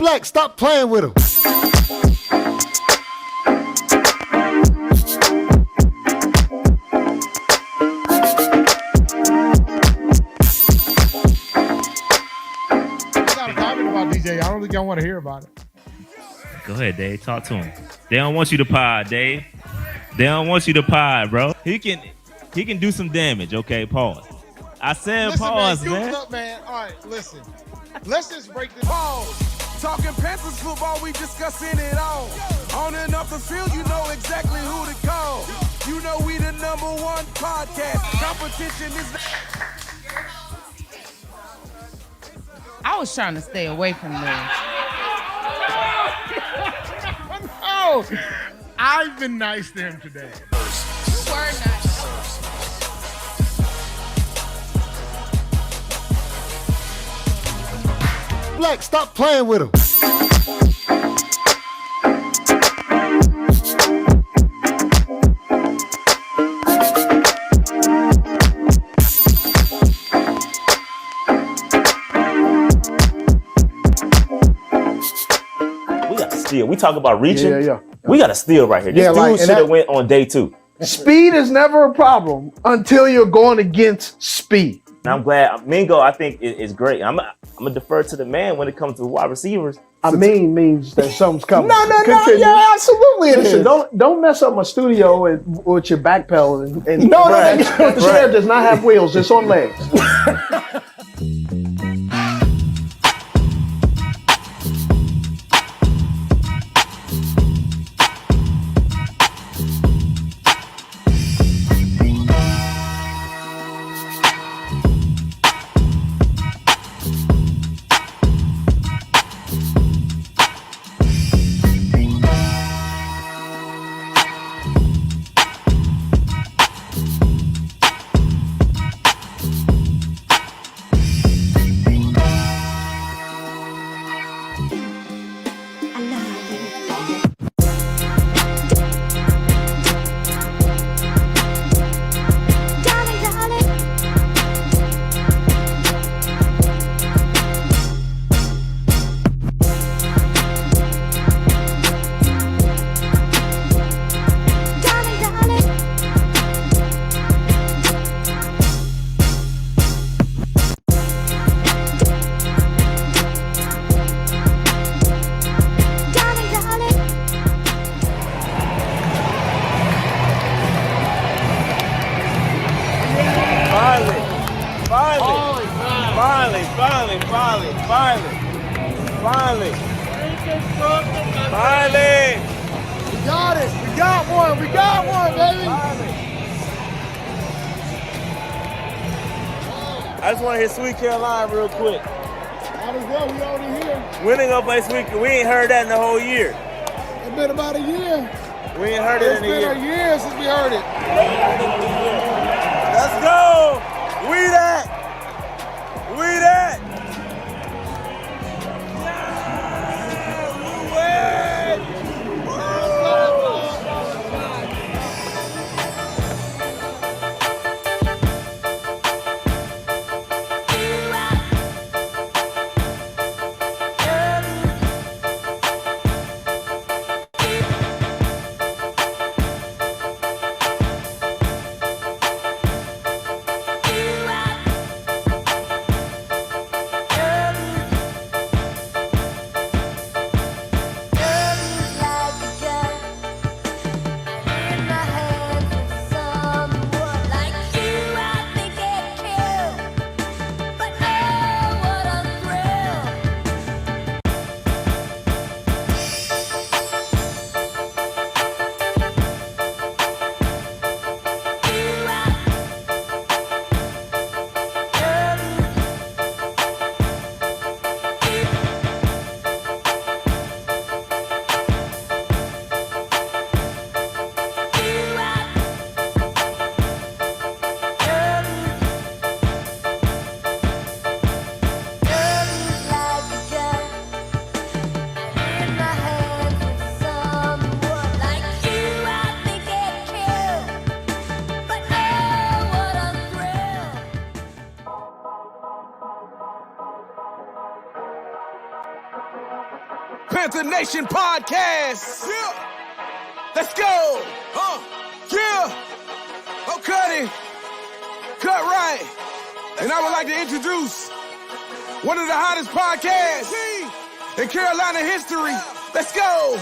Black, stop playing with him. DJ, I don't think y'all want to hear about it. Go ahead, Dave. Talk to him. They don't want you to pod, Dave. They don't want you to pod, bro. He can do some damage. Okay, pause. I said listen, pause, man. Up, man. All right, listen. Let's just break this. Pause. Talking Panthers football, we discussing it all. On and off the field, you know exactly who to call. You know we the #1 podcast. Competition is. I was trying to stay away from this. No, I've been nice to him today. You were nice. Black, stop playing with him. We talk about reaching. Yeah. We got a steal right here. This dude should have went on day 2. Speed is never a problem until you're going against speed. And I'm glad Mingo, I think, is great. I'm gonna defer to the man when it comes to wide receivers. Means that something's coming. No, yeah, absolutely. Listen, don't mess up my studio with your back pedal. And No, the chair does not have wheels. It's on legs. Finally. We got it. We got one. We got one, baby. I just want to hear Sweet Carolina real quick. Might as well. We already here. When they gonna play Sweet? We ain't heard that in the whole year. It's been about a year. We ain't heard it in a year. It's been a year since we heard it. Let's go. We that. Panther Nation podcast. Yeah. Let's go. Yeah. Oh, cut it. Cut right. And I would like to introduce one of the hottest podcasts in Carolina history. Let's go.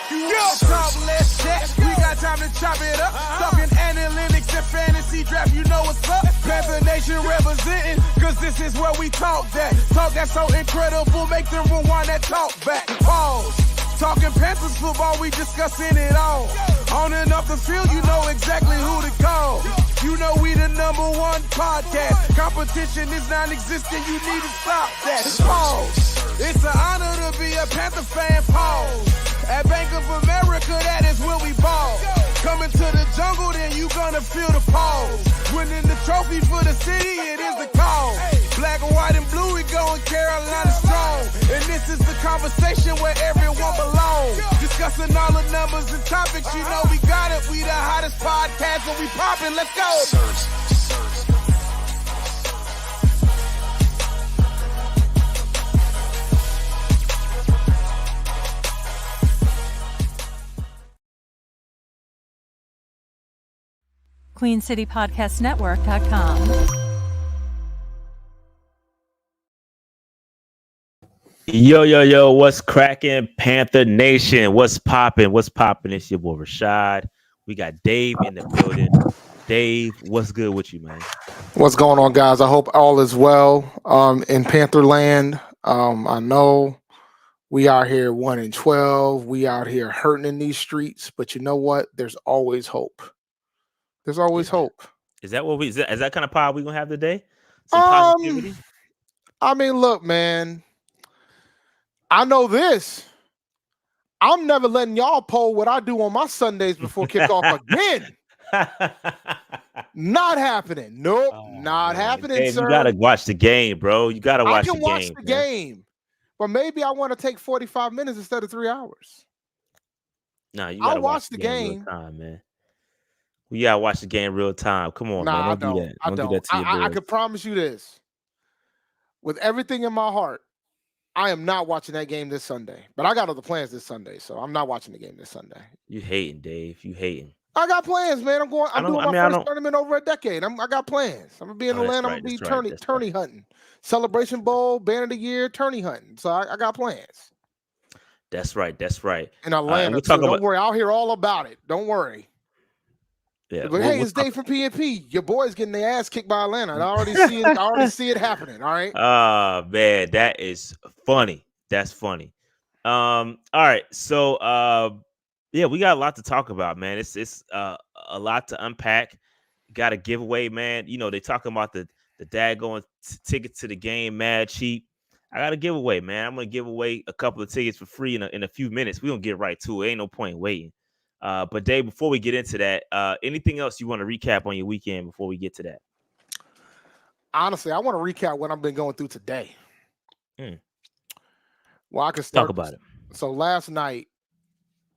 Yo, talk, let's chat. We got time to chop it up. Talking analytics and fantasy draft, you know what's up. Panther Nation representing, cause this is where we talk that. Talk that's so incredible, make them rewind that talk back. Pause. Talking Panthers football, we discussing it all. On and off the field, you know exactly who to call. You know we the #1 podcast. Competition is non-existent, you need to stop that. Pause. It's an honor to be a Panther fan, pause. At Bank of America, that is where we ball. Coming to the jungle, then you gonna feel the pause. Winning the trophy for the city, it is the call. Black, white, and blue, we going Carolina strong. And this is the conversation where everyone belongs. Discussing all the numbers and topics, you know we got it. We the hottest podcast, and we poppin', let's go. QueenCityPodcastNetwork.com. Yo, what's cracking, Panther Nation? What's popping? It's your boy Rashad. We got Dave in the building. Dave, what's good with you, man? What's going on, guys? I hope all is well in Pantherland. I know we out here 1-12. We out here hurting in these streets, but you know what? There's always hope. There's always hope. Is that what is that kind of pod we gonna have today? Some positivity? I mean, look, man. I know this. I'm never letting y'all poll what I do on my Sundays before kickoff again. Not happening. Nope, not happening, Dave, sir. You gotta watch the game, bro. You gotta watch the game. I can watch the game, but maybe I want to take 45 minutes instead of 3 hours. No, you gotta watch the game. Real time, man. We gotta watch the game real time. Come on, man. Don't do that. Don't do that to your boys. I can promise you this. With everything in my heart, I am not watching that game this Sunday. But I got other plans this Sunday, so I'm not watching the game this Sunday. You hating, Dave. You hating. I got plans, man. I'm doing my first tournament over a decade. I got plans. I'm gonna be in Atlanta. I'm gonna be tourney hunting. Celebration Bowl, Band of the Year, tourney hunting. So I got plans. That's right. In Atlanta. Don't worry. I'll hear all about it. Don't worry. Yeah. But hey, it's Dave from PNP. Your boy's getting their ass kicked by Atlanta. I already see it. I already see it happening. All right. Oh man, that is funny. That's funny. All right. So yeah, we got a lot to talk about, man. It's a lot to unpack. Got a giveaway, man. You know, they talking about the daggone ticket to the game, mad cheap. I got a giveaway, man. I'm gonna give away a couple of tickets for free in a few minutes. We're gonna get right to it. Ain't no point waiting. But Dave, before we get into that, anything else you want to recap on your weekend before we get to that? Honestly, I want to recap what I've been going through today. Well, I can start. Talk about it. So last night,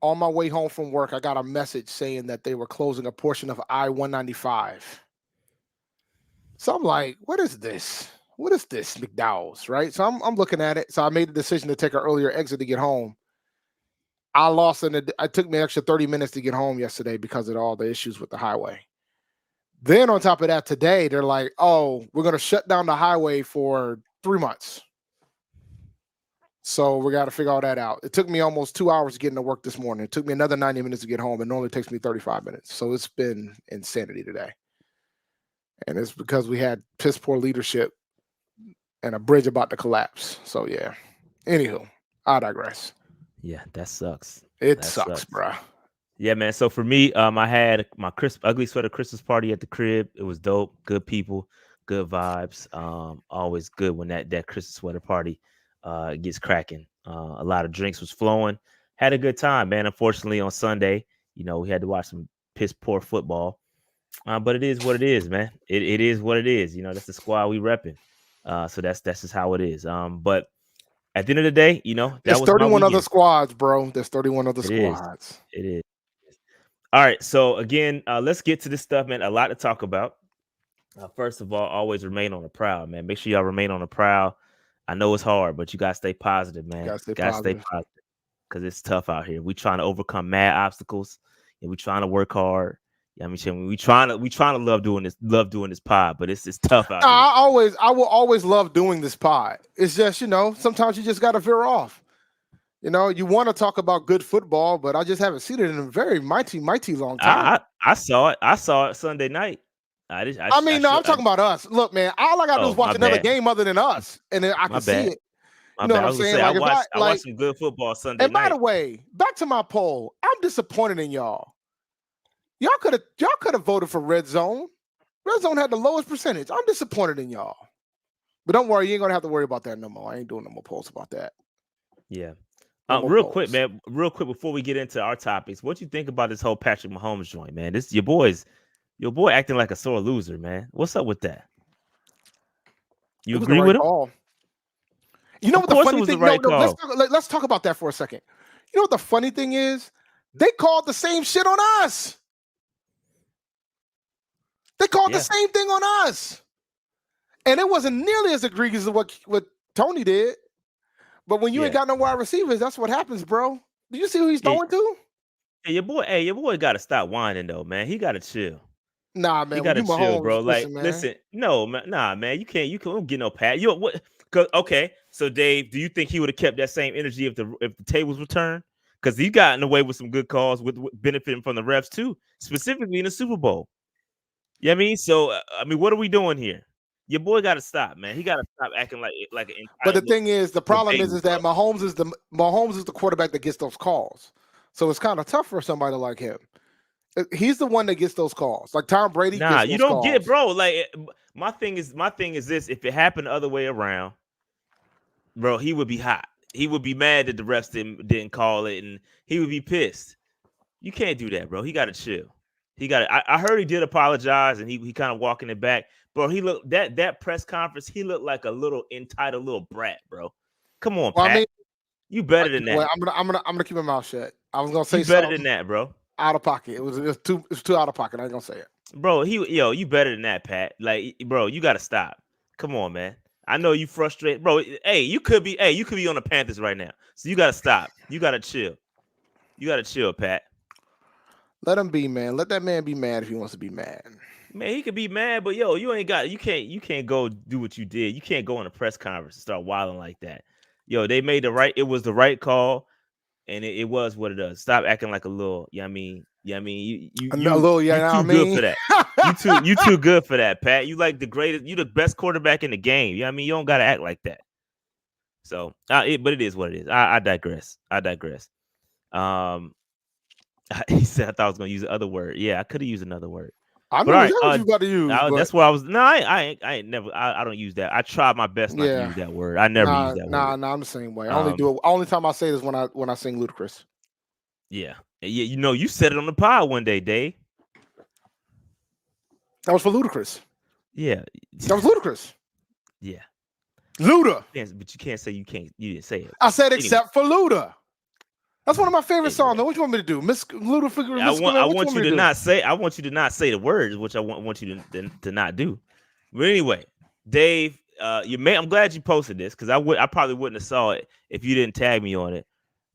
on my way home from work, I got a message saying that they were closing a portion of I-195. So I'm like, what is this? What is this, McDowell's, right? So I'm looking at it. So I made the decision to take an earlier exit to get home. It took me an extra 30 minutes to get home yesterday because of all the issues with the highway. Then on top of that, today, they're like, oh, we're going to shut down the highway for 3 months. So we got to figure all that out. It took me almost 2 hours to get into work this morning. It took me another 90 minutes to get home. It normally takes me 35 minutes. So it's been insanity today. And it's because we had piss poor leadership and a bridge about to collapse. So yeah. Anywho, I digress. Yeah, that sucks. That sucks, bro. Yeah, man. So for me, I had my ugly sweater Christmas party at the crib. It was dope. Good people, good vibes. Always good when that Christmas sweater party gets cracking. A lot of drinks was flowing. Had a good time, man. Unfortunately, on Sunday, you know, we had to watch some piss poor football. But it is what it is, man. It is what it is. You know, that's the squad we repping. So that's just how it is. But at the end of the day, you know, there's 31 other squads, bro. There's 31 other squads. It is. All right. So again, let's get to this stuff, man. A lot to talk about. First of all, always remain on the prowl, man. Make sure y'all remain on the prowl. I know it's hard, but you gotta stay positive, man. Gotta stay Gotta stay positive. positive because it's tough out here. We trying to overcome mad obstacles, and we trying to work hard. Yeah, I mean, we trying to love doing this pod, but it's tough out here. I will always love doing this pod. It's just, sometimes you just got to veer off. You want to talk about good football, but I just haven't seen it in a very mighty long time. I saw it Sunday night. I'm talking about us. Look, man, all I got to do is watch another game other than us, and then I can see it. You know what I'm saying? I watched some good football Sunday night. And by the way, back to my poll, I'm disappointed in y'all. Y'all could have voted for Red Zone. Red Zone had the lowest percentage. I'm disappointed in y'all. But don't worry, you ain't gonna have to worry about that no more. I ain't doing no more polls about that. Yeah. Real quick, man. Real quick before we get into our topics, what you think about this whole Patrick Mahomes joint, man? This your boy acting like a sore loser, man. What's up with that? You agree with him? Call. You know what the funny thing? Let's talk about that for a second. You know what the funny thing is? They called the same shit on us. They called the same thing on us. And it wasn't nearly as egregious as what Tony did. But when you ain't got no wide receivers, that's what happens, bro. Do you see who he's throwing to? Hey, your boy got to stop whining, though, man. He got to chill. Nah, man. You got to chill, bro. Listen, no, man. Nah, man. You can't get no pat. Okay, so Dave, do you think he would have kept that same energy if the tables were turned? Because he gotten away with some good calls with benefiting from the refs too, specifically in the Super Bowl. You know what I mean? So, what are we doing here? Your boy got to stop, man. He got to stop acting like an. But the thing is, the problem is that Mahomes is the quarterback that gets those calls. So it's kind of tough for somebody like him. He's the one that gets those calls. Like Tom Brady. Nah, you don't get, bro. Like my thing is this: if it happened the other way around, bro, he would be hot. He would be mad that the refs didn't call it, and he would be pissed. You can't do that, bro. He got to chill. He got. I heard he did apologize, and he kind of walking it back, bro. He looked that press conference. He looked like a little entitled little brat, bro. Come on, Pat. You better than that. I'm gonna keep my mouth shut. I was gonna say better than that, bro. Out of pocket. It was too out of pocket. I ain't gonna say it, bro. You better than that, Pat. Like, bro, you got to stop. Come on, man. I know you frustrated, bro. Hey, you could be on the Panthers right now. So you got to stop. You got to chill. You got to chill, Pat. Let him be, man. Let that man be mad if he wants to be mad. Man, he could be mad, but you can't go do what you did. You can't go on a press conference and start wilding like that. They made it was the right call, and it was what it does. Stop acting like a little, you good for that. You too good for that, Pat. You like the greatest, you the best quarterback in the game. You don't gotta act like that. So but it is what it is. I digress. He said I thought I was gonna use another word. Yeah, I could have used another word. I know what you got to use. That's what I was. No, I ain't never. I don't use that. I tried my best not to use that word. I never use that word. Nah, I'm the same way. I only do it. Only time I say this when I sing Ludacris. Yeah. You said it on the pod one day, Dave. That was for Ludacris. Yeah. That was Ludacris. Yeah. Luda. But you can't say you didn't say it. I said except for Luda. That's one of my favorite songs. What you want me to do? Miss Luda figure. I want you to not say. I want you to not say the words, which I want you to not do. But anyway, Dave, I'm glad you posted this because I probably wouldn't have saw it if you didn't tag me on it.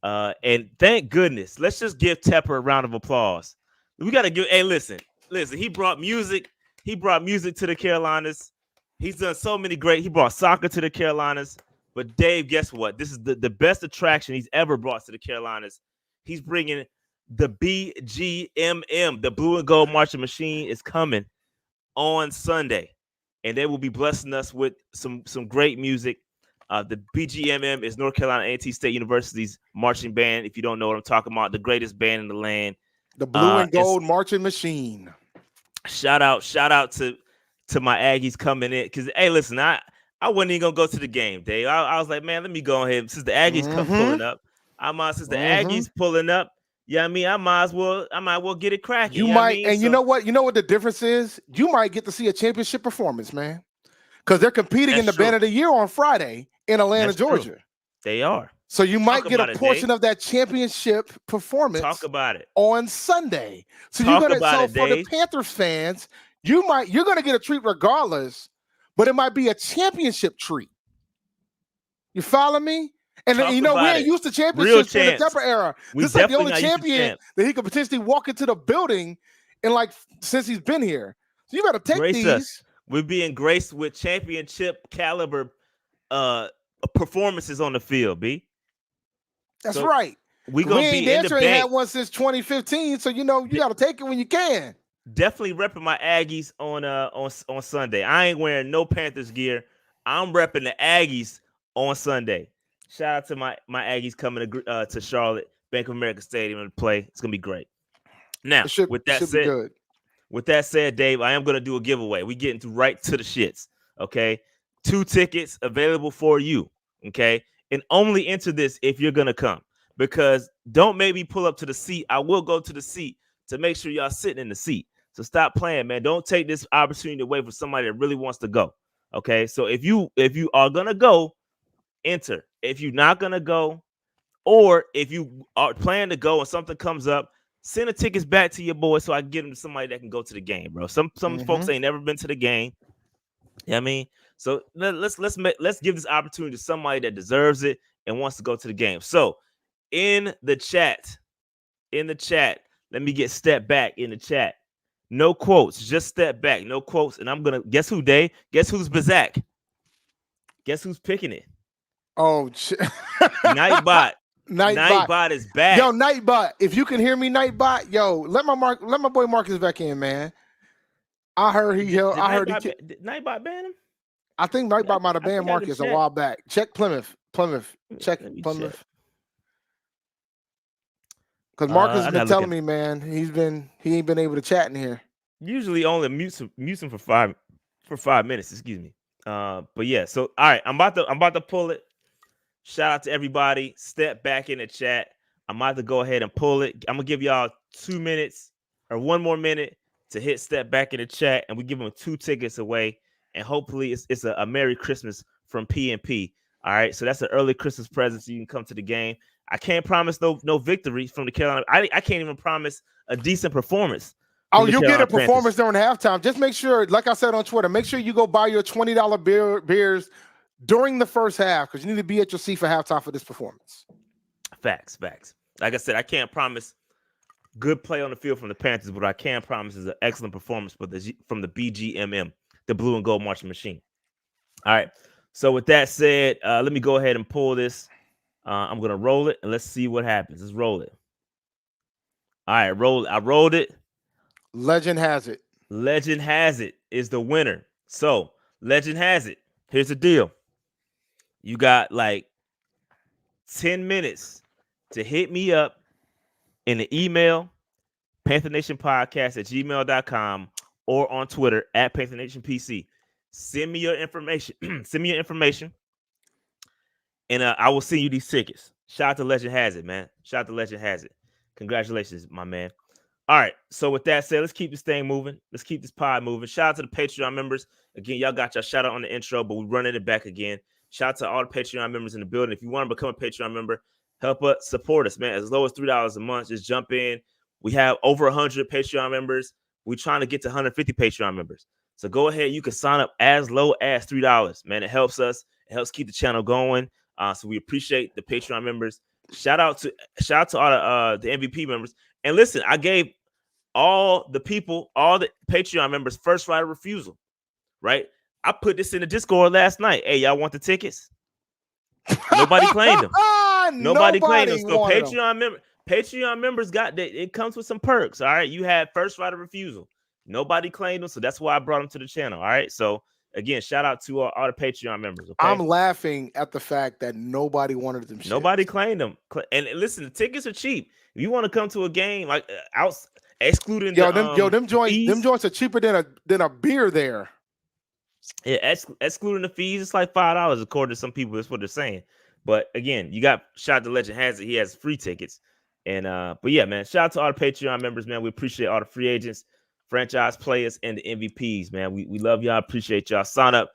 And thank goodness. Let's just give Tepper a round of applause. We got to give. Hey, listen. He brought music. He brought music to the Carolinas. He's done so many great. He brought soccer to the Carolinas. But Dave, guess what? This is the best attraction he's ever brought to the Carolinas. He's bringing the BGMM, the Blue and Gold Marching Machine, is coming on Sunday, and they will be blessing us with some great music. The BGMM is North Carolina A&T State University's marching band. If you don't know what I'm talking about, the greatest band in the land. The Blue and Gold Marching Machine. Shout out to my Aggies coming in because hey, listen, I wasn't even gonna go to the game, Dave. I was like, man, let me go ahead. Since the Aggies come pulling up, Aggies pulling up, I might as well get it cracking. You know what? You know what the difference is? You might get to see a championship performance, man. Because they're competing in the Band of the Year on Friday in Atlanta, Georgia. They are. So you might get a portion of that championship performance. Talk about it on Sunday. So for the Panthers fans, you're gonna get a treat regardless. But it might be a championship treat. You follow me? And Talk we about ain't it. used to Real championships in the champs. Tepper era. We This is like the definitely only not used to champion champs. that he could potentially walk into the building in like since he's been here. So you better take Grace these. us. We're being graced with championship caliber performances on the field, B. That's So right. we 'Cause we gonna ain't be in the damn sure ain't had bank. one since 2015. So you got to take it when you can. Definitely repping my Aggies on Sunday. I ain't wearing no Panthers gear. I'm repping the Aggies on Sunday. Shout out to my Aggies coming to Charlotte, Bank of America Stadium to play. It's gonna be great. Now, with that Should be said, good. with that said, Dave, I am gonna do a giveaway. We getting right to the shits. Okay, 2 tickets available for you. Okay, and only enter this if you're gonna come, because don't make me pull up to the seat. I will go to the seat to make sure y'all sitting in the seat. So stop playing, man. Don't take this opportunity away from somebody that really wants to go. Okay, so if you are gonna go, enter. If you're not gonna go, or if you are planning to go and something comes up, send the tickets back to your boy so I can get them to somebody that can go to the game, bro. Some folks ain't never been to the game. You know what I mean? So let's give this opportunity to somebody that deserves it and wants to go to the game. So in the chat, let me get step back in the chat. No quotes, just step back, no quotes. And I'm gonna guess who, Dave? Guess who's Bazak? Guess who's picking it? Oh shit. Nightbot. Nightbot. Nightbot is back. Yo, Nightbot. If you can hear me, Nightbot, yo, let my boy Marcus back in, man. I heard he held. I heard did Nightbot ban him? I think Nightbot might have banned Marcus a while back. Check Plymouth. Check Plymouth. Because Marcus has been telling me, man, he ain't been able to chat in here. Usually only mute him for 5 minutes. Excuse me. But yeah. So all right, I'm about to pull it. Shout out to everybody. Step back in the chat. I'm about to go ahead and pull it. I'm gonna give y'all 2 minutes or 1 more minute to hit step back in the chat, and we give them 2 tickets away. And hopefully it's a Merry Christmas from P&P. All right, so that's an early Christmas present, so you can come to the game. I can't promise no victory from the Carolina. I can't even promise a decent performance. Oh, you'll get a performance during halftime. Just make sure, like I said on Twitter, make sure you go buy your $20 beers during the first half, because you need to be at your seat for halftime for this performance. Facts. Like I said, I can't promise good play on the field from the Panthers, but I can promise is an excellent performance from the BGMM, the Blue and Gold Marching Machine. All right. So with that said, let me go ahead and pull this. I'm gonna roll it and let's see what happens. Let's roll it. All right, roll it. I rolled it. Legend has it. Legend has it is the winner. So legend has it. Here's the deal. You got like 10 minutes to hit me up in the email, PantherNationPodcast@gmail.com, or on Twitter @PantherNationPC. Send me your information. And I will send you these tickets. Shout out to Legend Has It, man. Shout out to Legend Has It. Congratulations, my man. All right. So with that said, let's keep this thing moving. Let's keep this pod moving. Shout out to the Patreon members. Again, y'all got your shout out on the intro, but we're running it back again. Shout out to all the Patreon members in the building. If you want to become a Patreon member, help us support us, man. As low as $3 a month, just jump in. We have over 100 Patreon members. We're trying to get to 150 Patreon members. So go ahead. You can sign up as low as $3, man. It helps us. It helps keep the channel going. So we appreciate the Patreon members. Shout out to all the MVP members. And listen, I gave all the Patreon members first right of refusal, right? I put this in the Discord last night. Hey, y'all want the tickets? Nobody claimed them. Nobody claimed them. So Patreon members got that. It comes with some perks. All right. You had first right of refusal. Nobody claimed them. So that's why I brought them to the channel. All right. So again, shout out to all the Patreon members. Okay? I'm laughing at the fact that nobody wanted them. Nobody claimed them. And listen, the tickets are cheap. If you want to come to a game like excluding them joints are cheaper than a beer there. Yeah, excluding the fees, it's like $5 according to some people. That's what they're saying. But again, you got shout out to Legend Has It. He has free tickets. And but yeah, man, shout out to all the Patreon members, man. We appreciate all the free agents, franchise players, and the MVPs, man. We love y'all, appreciate y'all. Sign up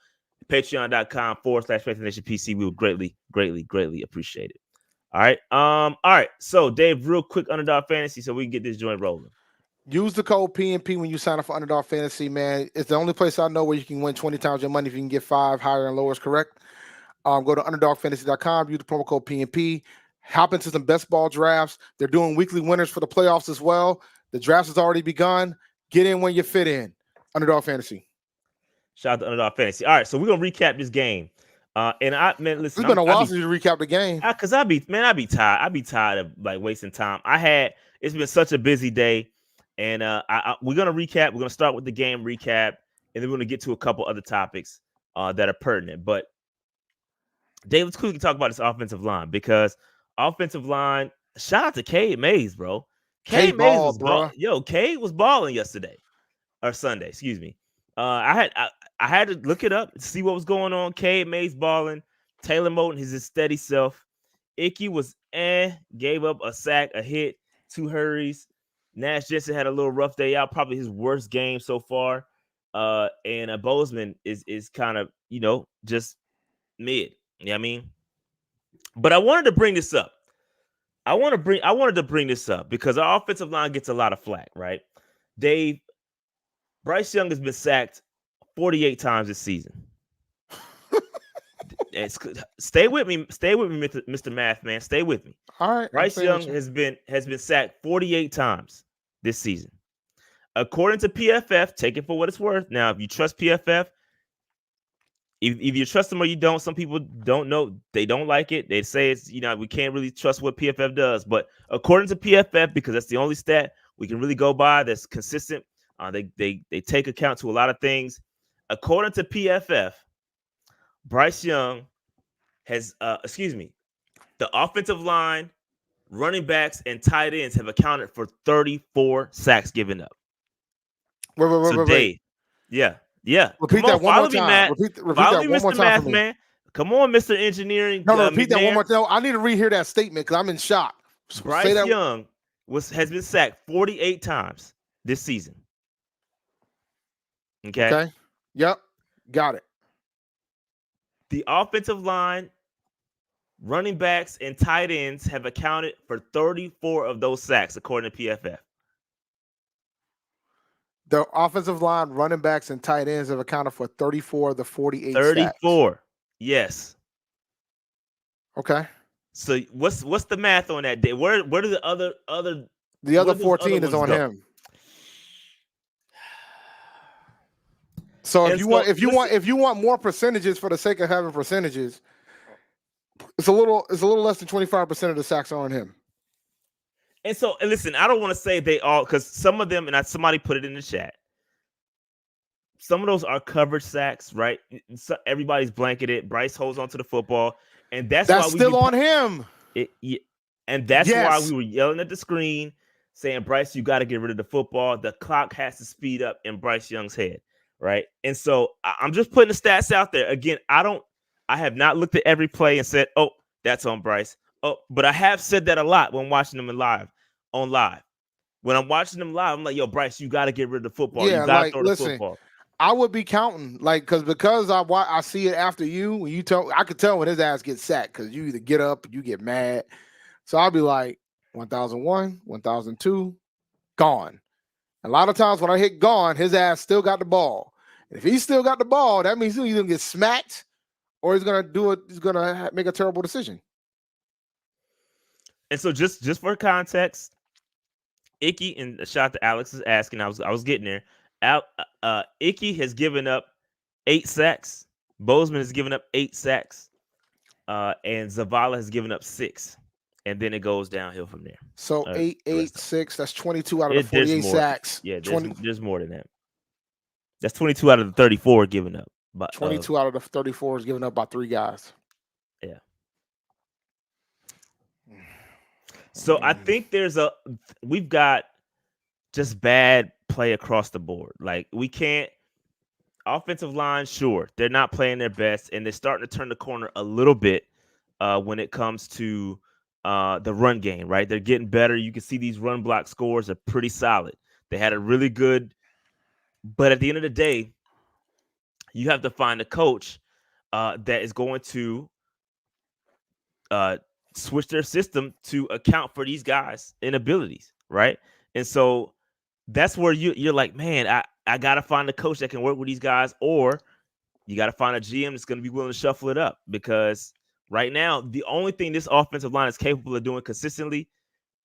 patreon.com/PantherNationPC. We would greatly appreciate it. All right. So Dave, real quick, Underdog Fantasy, so we can get this joint rolling. Use the code PNP when you sign up for Underdog Fantasy, man. It's the only place I know where you can win 20 times your money if you can get 5 higher and lowers correct. Go to underdogfantasy.com, use the promo code PNP. Hop into some best ball drafts. They're doing weekly winners for the playoffs as well. The draft has already begun. Get in when you fit in. Underdog Fantasy. Shout out to Underdog Fantasy. All right, so we're gonna recap this game. And listen, It's been a while since you recap the game. Cause I'd be tired. I'd be tired of like wasting time. It's been such a busy day, and we're gonna recap. We're gonna start with the game recap, and then we're gonna get to a couple other topics that are pertinent. But Dave, let's quickly talk about this offensive line, because offensive line. Shout out to Cade Mays, bro. Cade Mays was balling. Yo, Cade was balling yesterday or Sunday. Excuse me. I had to look it up to see what was going on. Cade Mays balling. Taylor Moton is his steady self. Icky was gave up a sack, a hit, 2 hurries. Nash Jensen had a little rough day out, probably his worst game so far. And Bozeman is kind of, just mid. You know what I mean? But I wanted to bring this up. I wanted to bring this up because our offensive line gets a lot of flack, right? Dave, Bryce Young has been sacked 48 times this season. Stay with me, Mr. Math Man. Stay with me. All right. Bryce Young has been sacked 48 times this season. According to PFF, take it for what it's worth. Now, if you trust PFF, either you trust them or you don't. Some people don't know. They don't like it. They say it's, we can't really trust what PFF does. But according to PFF, because that's the only stat we can really go by that's consistent, they take account to a lot of things. According to PFF, Bryce Young has, the offensive line, running backs, and tight ends have accounted for 34 sacks given up. Wait. Yeah. Repeat that one more time. Repeat Follow that me, one more Mr. time Math for me. Man. Come on, Mr. Engineering. No, repeat that McNair. one more time. I need to rehear that statement because I'm in shock. Bryce Young has been sacked 48 times this season. Okay. Yep. Got it. The offensive line, running backs, and tight ends have accounted for 34 of those sacks, according to PFF. The offensive line, running backs, and tight ends have accounted for 34 of the 48 34. Sacks. Yes. Okay. So what's the math on that day? Where do the other the other 14 is on him. So if you want more percentages for the sake of having percentages, it's a little less than 25% of the sacks are on him. And so, listen, I don't want to say they all, because some of them, and somebody put it in the chat, some of those are coverage sacks, right? So everybody's blanketed. Bryce holds onto the football, and that's why still on him. And that's why we were yelling at the screen, saying, Bryce, you got to get rid of the football. The clock has to speed up in Bryce Young's head, right? And so I'm just putting the stats out there. Again, I have not looked at every play and said, oh, that's on Bryce. Oh, but I have said that a lot when watching them on live. When I'm watching them live, I'm like, yo, Bryce, you got to get rid of the football. Yeah, you got to throw the football. I would be counting, because I see it after you. When you I could tell when his ass gets sacked because you either get up or you get mad. So I'll be like 1001, 1002, gone. A lot of times when I hit gone, his ass still got the ball. And if he's still got the ball, that means he's either gonna get smacked or he's gonna make a terrible decision. And so just for context, Icky, and a shout to Alex is asking, I was getting there. Icky has given up 8 sacks. Bozeman has given up 8 sacks. And Zavala has given up 6. And then it goes downhill from there. So 8, 6, that's 22 out of the 48 sacks. Yeah, there's more than that. That's 22 out of the 34 given up. But 22 out of the 34 is given up by 3 guys. Yeah. So I think we've got just bad play across the board. Like, we can't, offensive line, sure, they're not playing their best, and they're starting to turn the corner a little bit when it comes to the run game, right? They're getting better. You can see these run block scores are pretty solid. They had a really good, but at the end of the day, you have to find a coach that is going to switch their system to account for these guys' inabilities, right? And so that's where you're like, man, I got to find a coach that can work with these guys, or You got to find a GM that's going to be willing to shuffle it up, because right now the only thing this offensive line is capable of doing consistently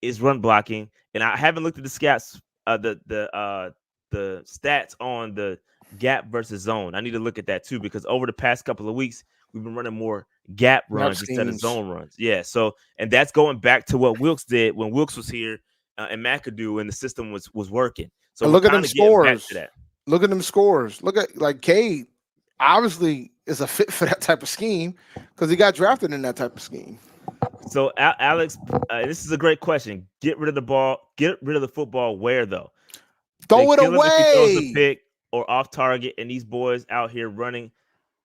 is run blocking. And I haven't looked at the stats, the stats on the gap versus zone. I need to look at that too, because over the past couple of weeks we've been running more gap runs instead of zone runs. Yeah, so and that's going back to what Wilkes did when Wilkes was here and McAdoo, and the system was working. So and look at them scores. Back to that. Look at them scores. Look at like Cade. Obviously, is a fit for that type of scheme because he got drafted in that type of scheme. So Alex, this is a great question. Get rid of the ball. Get rid of the football. Where though? Throw it away. If he throws a pick or off target, and these boys out here running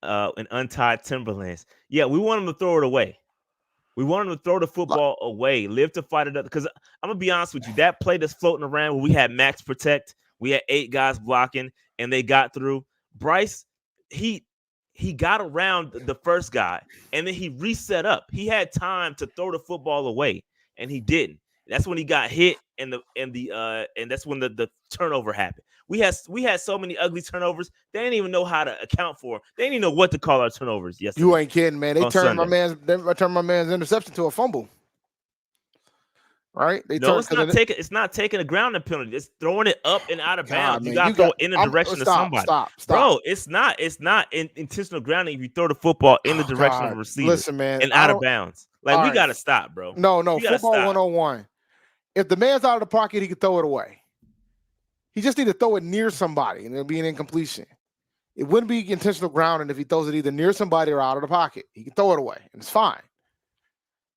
in untied Timberlands. Yeah, we want them to throw it away. We want them to throw the football away. Live to fight it up. Because I'm gonna be honest with you, that play that's floating around where we had max protect, we had 8 guys blocking, and they got through. Bryce, he got around the first guy, and then he reset up. He had time to throw the football away, and he didn't. That's when he got hit, and that's when the turnover happened. We had so many ugly turnovers. They didn't even know how to account for. They didn't even know what to call our turnovers yesterday. You ain't kidding, man. They turned my man's interception to a fumble. Right? It's not taking a grounding penalty. It's throwing it up and out of bounds. Man, you got to go in the direction of somebody. Stop. Bro, it's not intentional grounding if you throw the football in the direction of the receiver. Listen, man, and out of bounds. Like, we got to stop, bro. No, football 101. If the man's out of the pocket, he can throw it away. He just need to throw it near somebody, and it'll be an incompletion. It wouldn't be intentional grounding if he throws it either near somebody or out of the pocket. He can throw it away, and it's fine.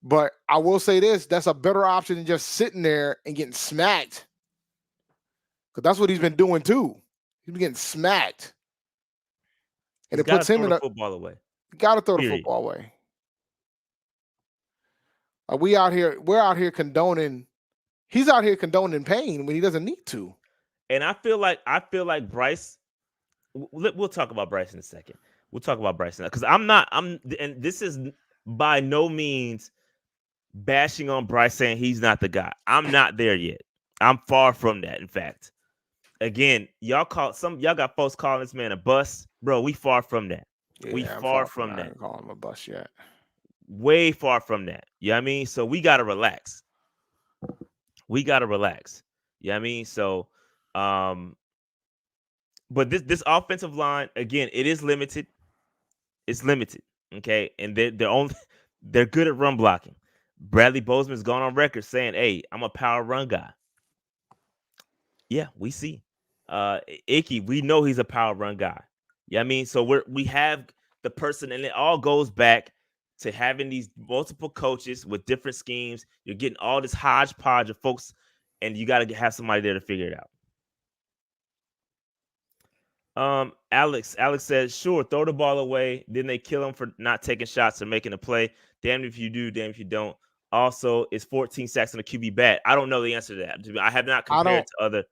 But I will say this, that's a better option than just sitting there and getting smacked. Because that's what he's been doing too. He's been getting smacked. And it puts him in the football away. You gotta throw the football away. We're out here condoning, he's out here condoning pain when he doesn't need to. And I feel like Bryce, we'll talk about Bryce in a second. We'll talk about Bryce now. Because and this is by no means bashing on Bryce, saying he's not the guy. I'm not there yet. I'm far from that. In fact, again, y'all got folks calling this man a bust, bro. We far from that. Yeah, we far from that. I don't call him a bust yet. Way far from that. You know what I mean? So we gotta relax. You know what I mean? So, but this offensive line, again, it is limited. It's limited. Okay, and they're good at run blocking. Bradley Bozeman's gone on record saying, "Hey, I'm a power run guy." Yeah, we see. Icky, we know he's a power run guy. Yeah, I mean, so we have the person, and it all goes back to having these multiple coaches with different schemes. You're getting all this hodgepodge of folks, and you got to have somebody there to figure it out. Alex says, sure, throw the ball away. Then they kill him for not taking shots or making a play. Damn if you do, damn if you don't. Also, is 14 sacks on a QB bad? I don't know the answer to that. I have not compared to other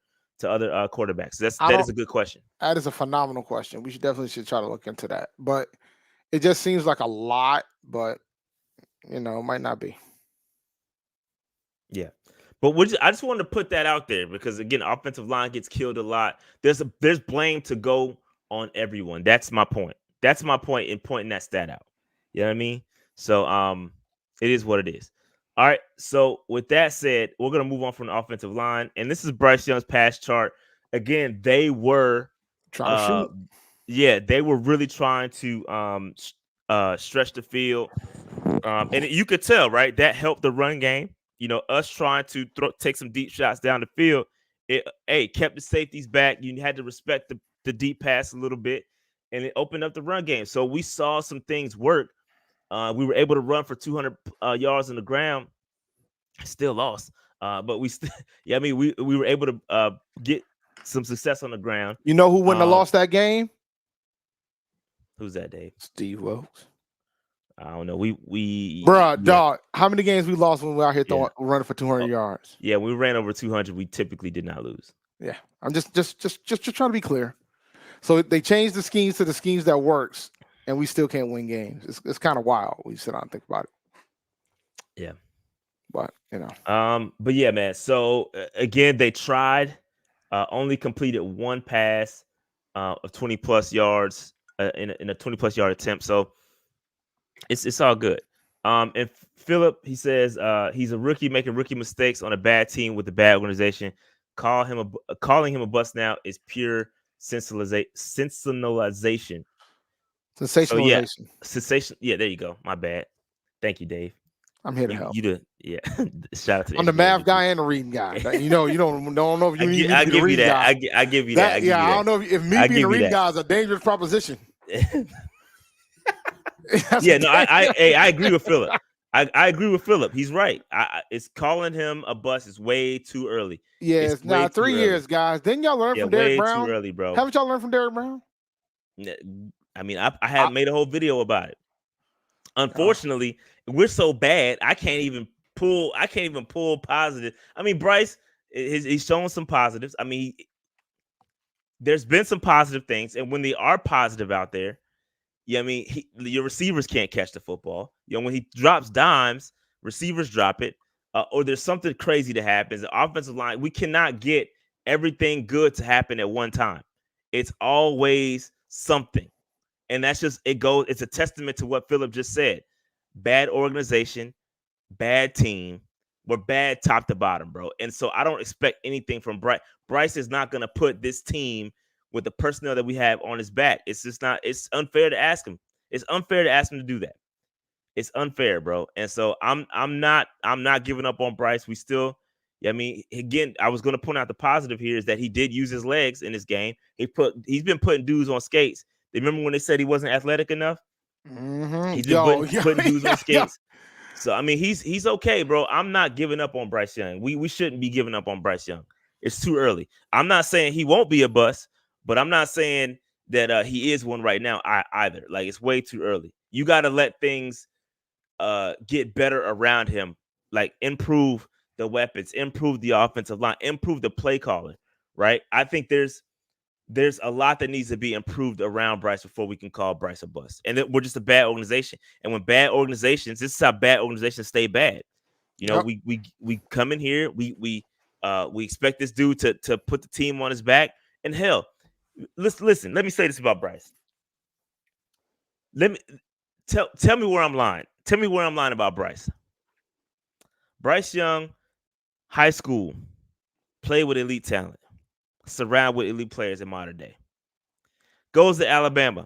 quarterbacks. That is a good question. That is a phenomenal question. We should try to look into that. But it just seems like a lot, but it might not be. Yeah. But I just wanted to put that out there because, again, offensive line gets killed a lot. There's blame to go on everyone. That's my point. That's my point in pointing that stat out. You know what I mean? So it is what it is. All right. So with that said, we're going to move on from the offensive line. And this is Bryce Young's pass chart. Again, they were trying to shoot. Yeah, they were really trying to stretch the field. And you could tell, right? That helped the run game. Us trying to take some deep shots down the field. It kept the safeties back. You had to respect the deep pass a little bit, and it opened up the run game. So we saw some things work. We were able to run for 200 yards on the ground. Still lost, but we still, we were able to get some success on the ground. You know who wouldn't have lost that game? Who's that, Dave? Steve Wilkes. I don't know. We dog. How many games we lost when we were out here running for 200 yards? Yeah, we ran over 200. We typically did not lose. Yeah, I'm just trying to be clear. So they changed the schemes to the schemes that works, and we still can't win games. It's kind of wild when you sit down and think about it. Yeah, but but yeah, man. So again, they tried, only completed one pass of 20 plus yards. in a 20+ yard attempt. So it's all good. And Philip, he says he's a rookie making rookie mistakes on a bad team with a bad organization. Calling him a bust now is pure sensationalization. So yeah, Sensationalization. sensation. Yeah, there you go. My bad. Thank you, Dave. I'm here to help. Yeah. Shout out to the I'm the engineer, math guy and the reading guy. You don't know if you need me I to be the give you reading that. guy. I give you that. I don't know if me I being the give you reading that. guy is a dangerous proposition. Yeah, no, I agree with Philip. I agree with Philip. He's right. It's calling him a bust is way too early. Yes, now 3 years, guys. Didn't y'all learn from Derrick Brown? Way too early, bro. Haven't y'all learned from Derrick Brown? I mean, I had made a whole video about it. Unfortunately, we're so bad. I can't even pull positive. I mean, Bryce, he's showing some positives. I mean, there's been some positive things, and when they are positive out there, yeah, I mean, your receivers can't catch the football. When he drops dimes, receivers drop it, or there's something crazy that happens. The offensive line, we cannot get everything good to happen at one time. It's always something. And that's just it's a testament to what Philip just said. Bad organization, bad team. We're bad top to bottom, bro. And so I don't expect anything from Bryce. Bryce is not going to put this team with the personnel that we have on his back. It's just not, it's unfair to ask him. It's unfair to ask him to do that. It's unfair, bro. And so I'm not giving up on Bryce. We still, I mean, again, I was going to point out the positive here is that he did use his legs in this game. He's been putting dudes on skates. Remember when they said he wasn't athletic enough? Mm-hmm. He's been putting dudes on skates. So I mean, he's okay, bro. I'm not giving up on Bryce Young. We shouldn't be giving up on Bryce Young. It's too early. I'm not saying he won't be a bust, but I'm not saying that he is one right now either. Like, it's way too early. You got to let things get better around him, like improve the weapons, improve the offensive line, improve the play calling, right? I think there's a lot that needs to be improved around Bryce before we can call Bryce a bust. And we're just a bad organization. And when bad organizations, this is how bad organizations stay bad. We come in here, we expect this dude to put the team on his back. And hell, listen, let me say this about Bryce. Let me tell me where I'm lying. Tell me where I'm lying about Bryce. Bryce Young, high school, played with elite talent. Surrounded with elite players in modern day. Goes to Alabama,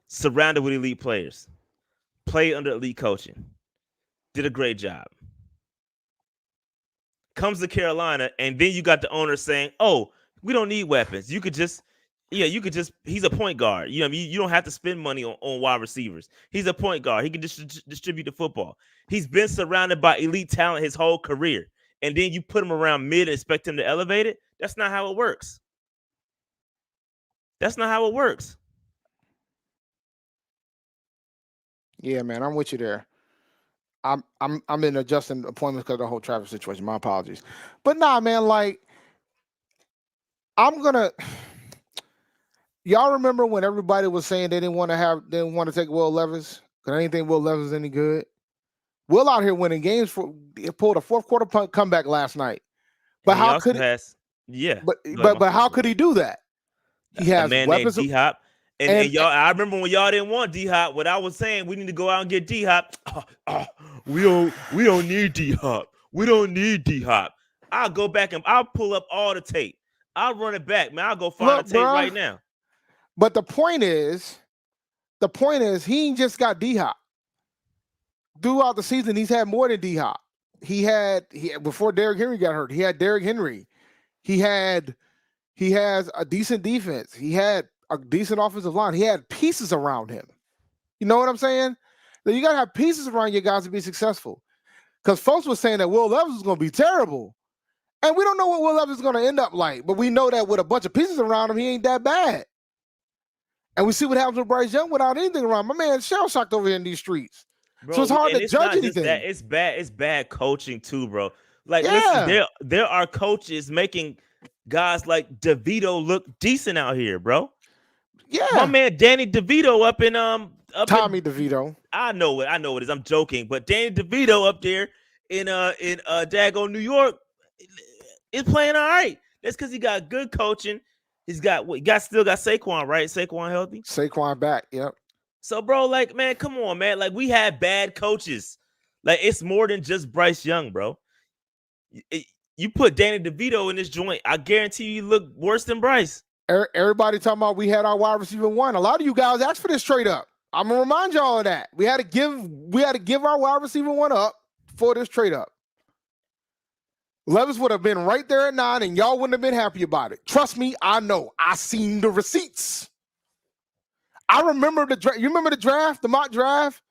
surrounded with elite players. Played under elite coaching. Did a great job. Comes to Carolina, and then you got the owner saying, "Oh, we don't need weapons. You could just, he's a point guard. You don't have to spend money on wide receivers. He's a point guard. He can distribute the football. He's been surrounded by elite talent his whole career. And then you put him around mid and expect him to elevate it? That's not how it works. That's not how it works." Yeah, man, I'm with you there. I'm in adjusting appointments because of the whole Travis situation. My apologies, but nah, man, like y'all remember when everybody was saying they didn't want to take Will Levis because they didn't think Will Levis was any good. Will out here winning games he pulled a fourth quarter comeback last night. But how could But how could he do that? He has a man weapons named D-Hop. And y'all, I remember when y'all didn't want D-Hop. What I was saying, we need to go out and get D-Hop. We don't need D-Hop. We don't need D-Hop. I'll go back and I'll pull up all the tape. I'll run it back, man. I'll go find the tape right now. But the point is, he ain't just got D-Hop. Throughout the season, he's had more than D-Hop. Before Derrick Henry got hurt, he had Derrick Henry. He has a decent defense. He had a decent offensive line. He had pieces around him. You know what I'm saying? That you got to have pieces around your guys to be successful. Because folks were saying that Will Levis is going to be terrible. And we don't know what Will Levis is going to end up like. But we know that with a bunch of pieces around him, he ain't that bad. And we see what happens with Bryce Young without anything around. My man shell-shocked over here in these streets. Bro, so it's hard to judge anything. It's bad coaching too, bro. Like, listen, there are coaches making guys like DeVito look decent out here, bro. Yeah, my man Danny DeVito up in Tommy DeVito. I know it is. I'm joking, but Danny DeVito up there in Dago, New York, is playing all right. That's because he got good coaching. He's got still got Saquon, right? Saquon healthy. Saquon back. Yep. So, bro, like, man, come on, man. Like, we had bad coaches. Like, it's more than just Bryce Young, bro. You put Danny DeVito in this joint, I guarantee you look worse than Bryce. Everybody talking about we had our wide receiver one. A lot of you guys asked for this trade up. I'm gonna remind y'all of that. We had to give our wide receiver one up for this trade up. Levis would have been right there at 9, and y'all wouldn't have been happy about it. Trust me, I know. I seen the receipts. I remember the draft. You remember the draft, the mock draft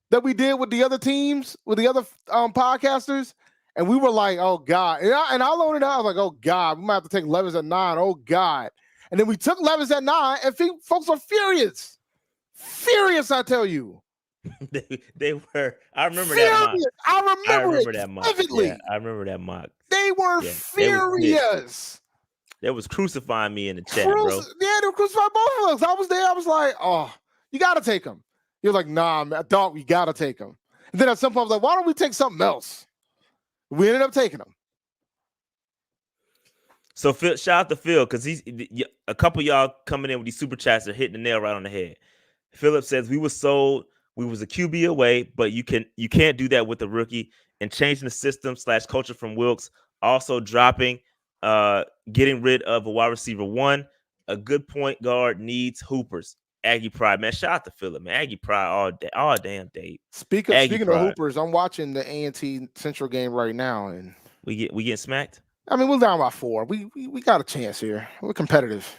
that we did with the other teams, with the other podcasters, and we were like, "Oh God!" And I loaded out. I was like, "Oh God, we might have to take Levis at 9. Oh God!" And then we took Levis at 9, and folks are furious. Furious, I tell you. they were. I remember furious. that mock. I remember that mock. vividly. Yeah, I remember that mock. They were furious. They was crucifying me in the chat, bro. Yeah, they were crucifying both of us. I was there. I was like, "Oh, you got to take him." He was like, "Nah, man, dog, we got to take him." And then at some point, I was like, "Why don't we take something else?" We ended up taking him. So Phil, shout out to Phil, because he's a couple of y'all coming in with these super chats are hitting the nail right on the head. Philip says we were sold, we was a QB away, but you can't do that with the rookie, and changing the system / culture from Wilkes, also dropping, getting rid of a wide receiver one. A good point guard needs hoopers. Aggie Pride, man. Shout out to Philip, man. Aggie Pride all damn day. Speaking of hoopers, I'm watching the A&T Central game right now, and we getting smacked. I mean, we're down by 4. We got a chance here. We're competitive.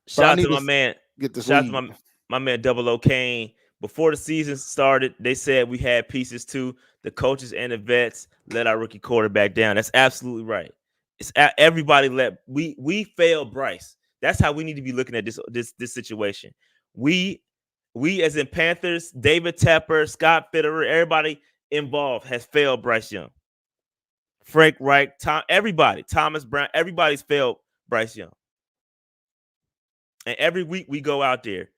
Shout out to my man. Get this. Shout out to my man Double O Kane. Before the season started, they said we had pieces too. The coaches and the vets let our rookie quarterback down. That's absolutely right. It's everybody we failed Bryce. That's how we need to be looking at this situation. We as in Panthers, David Tepper, Scott Fitterer, everybody involved has failed Bryce Young. Frank Reich, everybody, Thomas Brown, everybody's failed Bryce Young. And every week we go out there,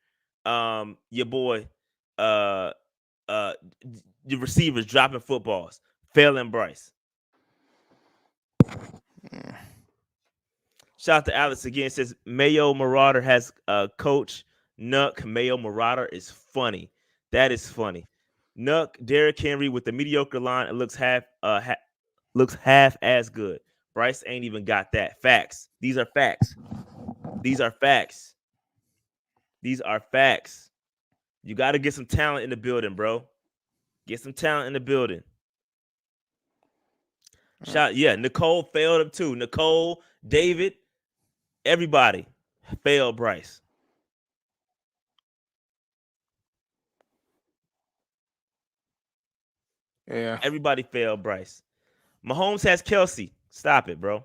your boy, the receivers dropping footballs, failing Bryce. Shout out to Alex again. Says Mayo Marauder has coach Nuck. Mayo Marauder is funny. That is funny. Nuck, Derrick Henry with the mediocre line. It looks half as good. Bryce ain't even got that. Facts. These are facts. These are facts. These are facts. You got to get some talent in the building, bro. Get some talent in the building. Nicole failed him too. Nicole, David, everybody failed Bryce. Yeah. Everybody failed Bryce. Mahomes has Kelsey. Stop it, bro.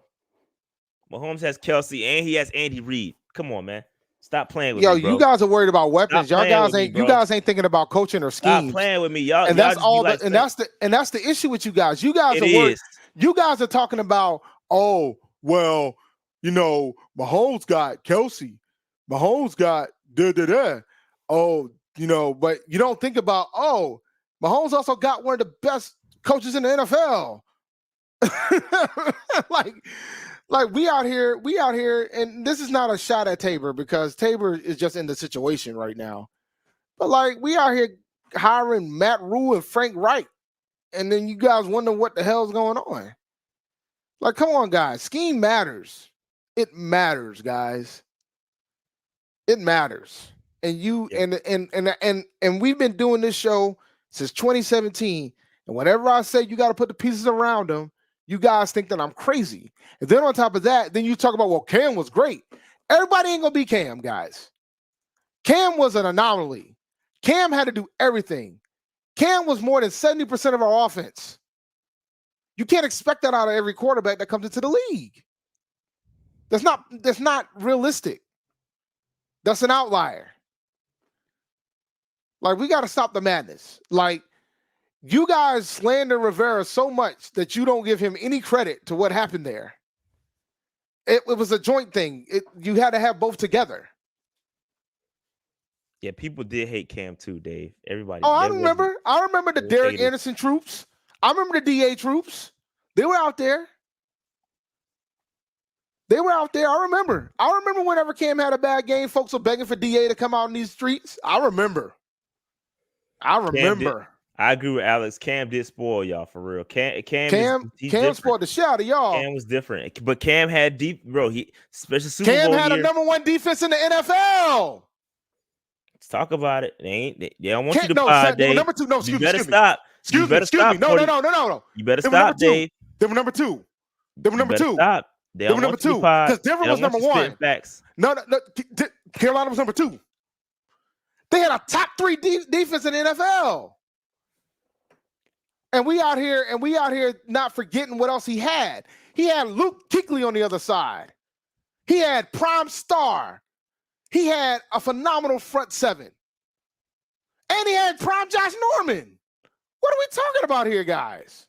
Mahomes has Kelsey, and he has Andy Reid. Come on, man. Stop playing with me, bro. You guys are worried about weapons. Stop you guys ain't thinking about coaching or schemes. Stop playing with me, y'all. And that's all. And that's the issue with you guys. You guys are worried. You guys are talking about, oh, well, Mahomes got Kelsey. Mahomes got da. Oh, but you don't think about, oh, Mahomes also got one of the best coaches in the NFL. like we out here, and this is not a shot at Tabor, because Tabor is just in the situation right now. But like, we out here hiring Matt Rule and Frank Reich, and then you guys wonder what the hell's going on. Like, come on, guys. Scheme matters. It matters, guys. It matters. And and we've been doing this show since 2017. And whenever I say you got to put the pieces around them, you guys think that I'm crazy. And then on top of that, then you talk about, well, Cam was great. Everybody ain't gonna be Cam, guys. Cam was an anomaly. Cam had to do everything. Cam was more than 70% of our offense. You can't expect that out of every quarterback that comes into the league. That's not realistic. That's an outlier. Like, we got to stop the madness. Like, you guys slander Rivera so much that you don't give him any credit to what happened there. It was a joint thing. You had to have both together. Yeah, people did hate Cam too, Dave. Everybody. Oh, I remember the Derek Anderson troops. I remember the DA troops. They were out there. They were out there. I remember whenever Cam had a bad game, folks were begging for DA to come out in these streets. I remember. I agree with Alex. Cam did spoil y'all for real. Cam spoiled the shit out of y'all. Cam was different, but Cam had deep, bro. He especially Super Cam Bowl had year. a #1 defense in the NFL. Let's talk about it. They don't want you to buy, Dave. Number 2. No, excuse me. You better stop. Excuse me. No. You better stop, Dave. They were number 2. They were number 2. Stop. They were number 2 because Denver was number 1. Facts. No. Carolina was number 2. They had a top 3 defense in the NFL, and we out here not forgetting what else he had. He had Luke Kuechly on the other side. He had Prime Star. He had a phenomenal front 7, and he had Prime Josh Norman. What are we talking about here, guys?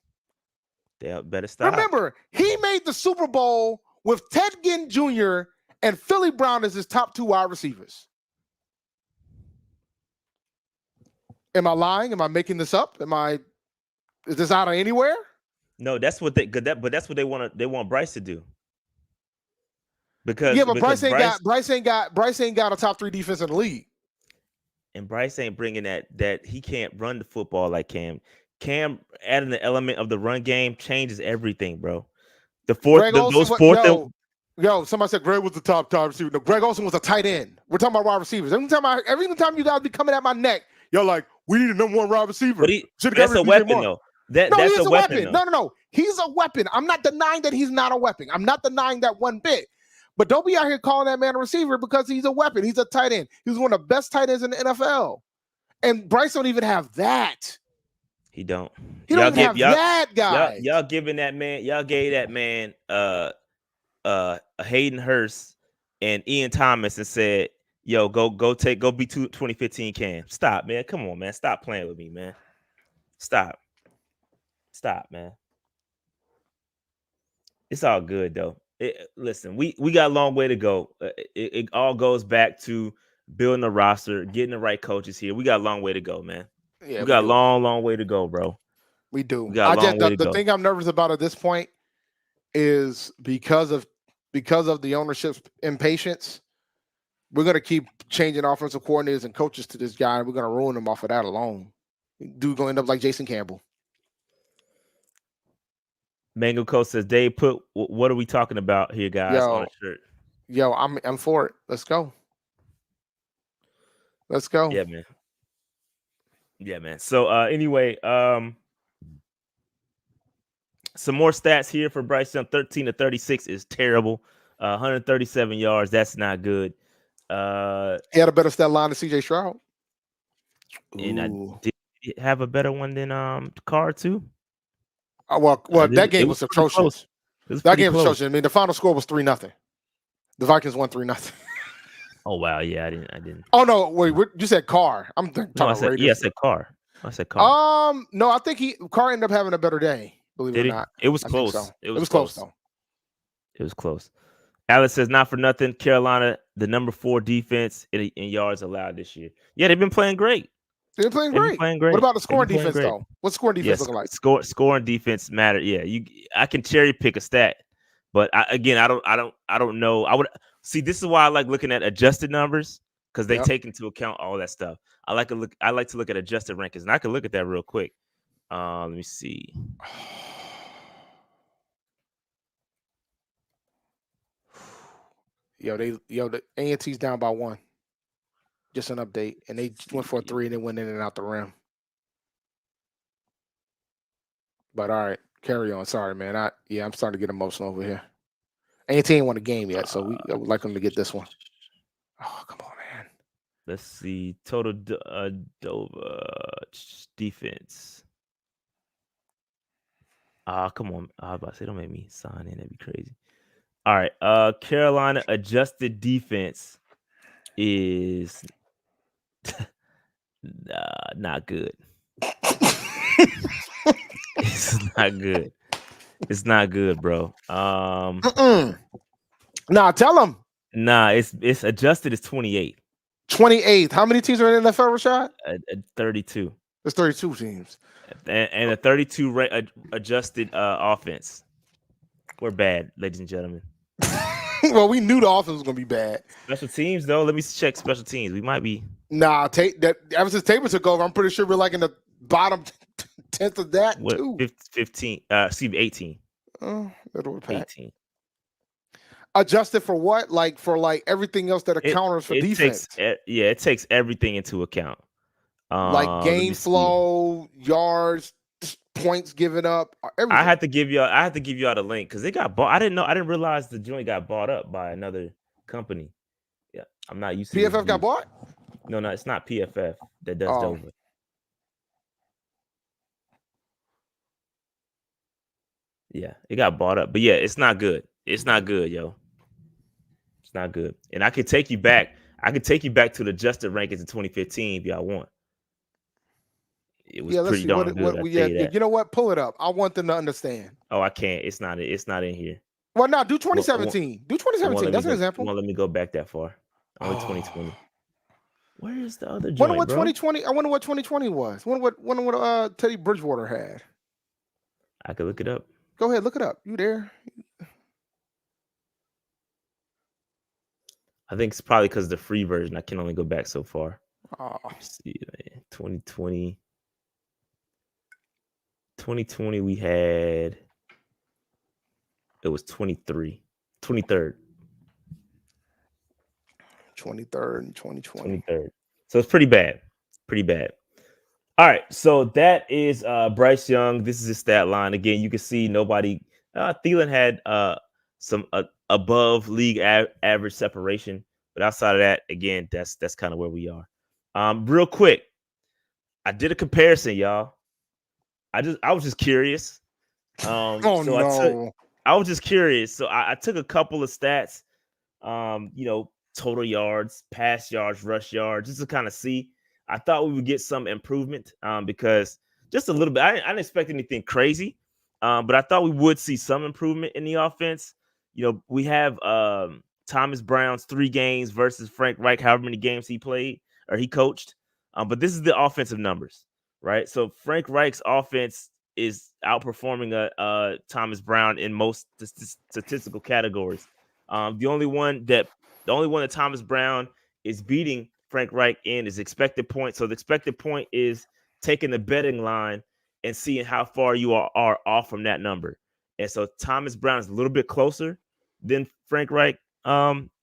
They better stop. Remember, he made the Super Bowl with Ted Ginn Jr. and Philly Brown as his top 2 wide receivers. Am I lying? Am I making this up? Is this out of anywhere? No, that's what that's what they want. They want Bryce to do. Because Bryce ain't got a top 3 defense in the league. And Bryce ain't bringing that he can't run the football like Cam. Cam adding the element of the run game changes everything, bro. Somebody said Greg was the top receiver. No, Greg Olsen was a tight end. We're talking about wide receivers. Every time you guys be coming at my neck, y'all like, we need a #1 wide receiver. That's a weapon, though. That's a weapon. No. He's a weapon. I'm not denying that he's not a weapon. I'm not denying that one bit. But don't be out here calling that man a receiver because he's a weapon. He's a tight end. He was one of the best tight ends in the NFL. And Bryce don't even have that. He don't. He don't have that guy. Y'all giving that man. Y'all gave that man Hayden Hurst and Ian Thomas and said, "Yo, go be 2015 Cam." Stop, man. Come on, man. Stop playing with me, man. Stop, man. It's all good though. Listen, we got a long way to go. It all goes back to building a roster, getting the right coaches here. We got a long way to go, man. Yeah, we got a long way to go, bro. We do. The thing I'm nervous about at this point is because of the ownership's impatience, we're gonna keep changing offensive coordinators and coaches to this guy, and we're gonna ruin him off of that alone. Dude gonna end up like Jason Campbell. Mango Coach says, Dave, what are we talking about here, guys, on a shirt? Yo, I'm for it. Let's go. Yeah, man. So anyway, some more stats here for Bryce Young. 13 to 36 is terrible. 137 yards. That's not good. He had a better stat line than CJ Stroud. And I did have a better one than Carr too. Well, that game was atrocious. That game was atrocious. I mean, the final score was 3-0. The Vikings won 3-0. Oh wow, yeah, I didn't. Oh no, wait, you said Carr. I said Carr. I said Carr. No, I think Carr ended up having a better day. Believe it or not, it was close. So. It was close though. It was close. Alex says, not for nothing, Carolina, the number 4 defense in yards allowed this year. Yeah, they've been playing great. They're playing great. What about the scoring defense though? What's scoring defense looking like? Scoring defense matter. Yeah, I can cherry pick a stat, but I don't know. I would see. This is why I like looking at adjusted numbers because they take into account all that stuff. I like to look at adjusted rankings, and I can look at that real quick. Let me see. The A&T's down by 1. Just an update, and they went for a 3 and they went in and out the rim. But all right, carry on. Sorry, man. I'm starting to get emotional over here. A&T ain't won a game yet, so I would like them to get this one. Oh, come on, man. Let's see. Total defense. Come on. I was about to say, don't make me sign in. That'd be crazy. All right. Carolina adjusted defense is not good. It's not good. It's not good, bro. Nah, tell them. Nah, it's adjusted as 28. 28. How many teams are in the NFL, Rashad? 32. There's 32 teams. And a 32 adjusted offense. We're bad, ladies and gentlemen. Well, we knew the offense was gonna be bad. Special teams, though. Let me check special teams. We might be. Nah, ever since Tabor took over, I'm pretty sure we're like in the bottom 10th of that What? too. 15. Excuse me, 18. Little pack. 18. Adjusted for what? Like for everything else that accounts for defense. It takes everything into account. Like game flow, yards, points given up, everything. I had to give y'all the link because it got bought. I didn't realize the joint got bought up by another company. Yeah, I'm not used to PFF got bought? No, it's not PFF that does Dover. Yeah, it got bought up. But yeah, it's not good. It's not good, yo. It's not good. And I could take you back. I could take you back to the adjusted rankings in 2015 if y'all want. It was pretty darn good. You know what? Pull it up. I want them to understand. Oh, I can't. It's not in here. Well, no, do 2017. Do 2017. That's an example. Well, let me go back that far. Only 2020. Where is the other joint, wonder what bro? 2020. I wonder what 2020 was. Wonder what Teddy Bridgewater had. I could look it up. Go ahead, look it up. You there? I think it's probably because the free version. I can only go back so far. Let's see, man. 2020. 2020, we had. It was 23rd. 23rd and 2020. 23rd. So it's pretty bad. Pretty bad. All right. So that is Bryce Young. This is his stat line. Again, you can see nobody. Thielen had some above league average separation. But outside of that, again, that's kind of where we are. Real quick, I did a comparison, y'all. I was just curious. I was just curious. So I took a couple of stats, total yards, pass yards, rush yards, just to kind of see. I thought we would get some improvement because just a little bit. I didn't expect anything crazy, but I thought we would see some improvement in the offense. We have Thomas Brown's 3 games versus Frank Reich, however many games he played or he coached. But this is the offensive numbers, right? So Frank Reich's offense is outperforming Thomas Brown in most statistical categories. The only one that Thomas Brown is beating Frank Reich in is expected point. So the expected point is taking the betting line and seeing how far you are off from that number. And so Thomas Brown is a little bit closer than Frank Reich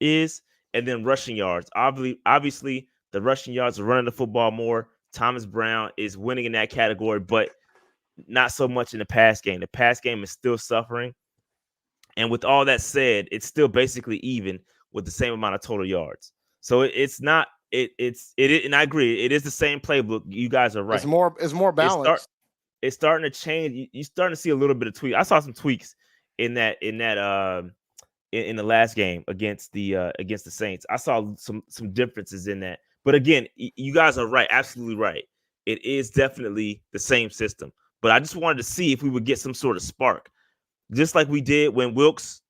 is. And then rushing yards. Obviously, the rushing yards are running the football more. Thomas Brown is winning in that category, but not so much in the pass game. The pass game is still suffering. And with all that said, it's still basically even with the same amount of total yards. So it's not and I agree, it is the same playbook. You guys are right. It's more balanced. It's starting to change. You're starting to see a little bit of tweak. I saw some tweaks in the last game against the Saints. I saw some differences in that. But again, you guys are right, absolutely right. It is definitely the same system. But I just wanted to see if we would get some sort of spark. Just like we did when Wilkes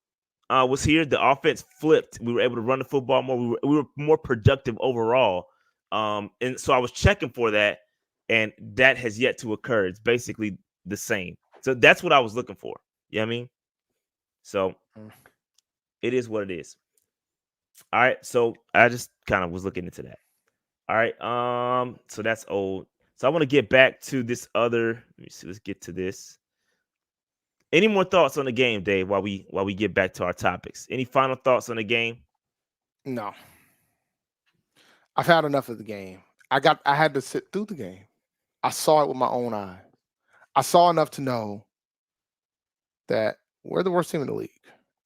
was here, the offense flipped. We were able to run the football more. We were more productive overall. And so I was checking for that, and that has yet to occur. It's basically the same. So that's what I was looking for. You know what I mean? So it is what it is. All right. So I just kind of was looking into that. All right. So that's old. So I want to get back to this other. Let me see. Let's get to this. Any more thoughts on the game, Dave, while we get back to our topics? Any final thoughts on the game? No. I've had enough of the game. I had to sit through the game. I saw it with my own eyes. I saw enough to know that we're the worst team in the league.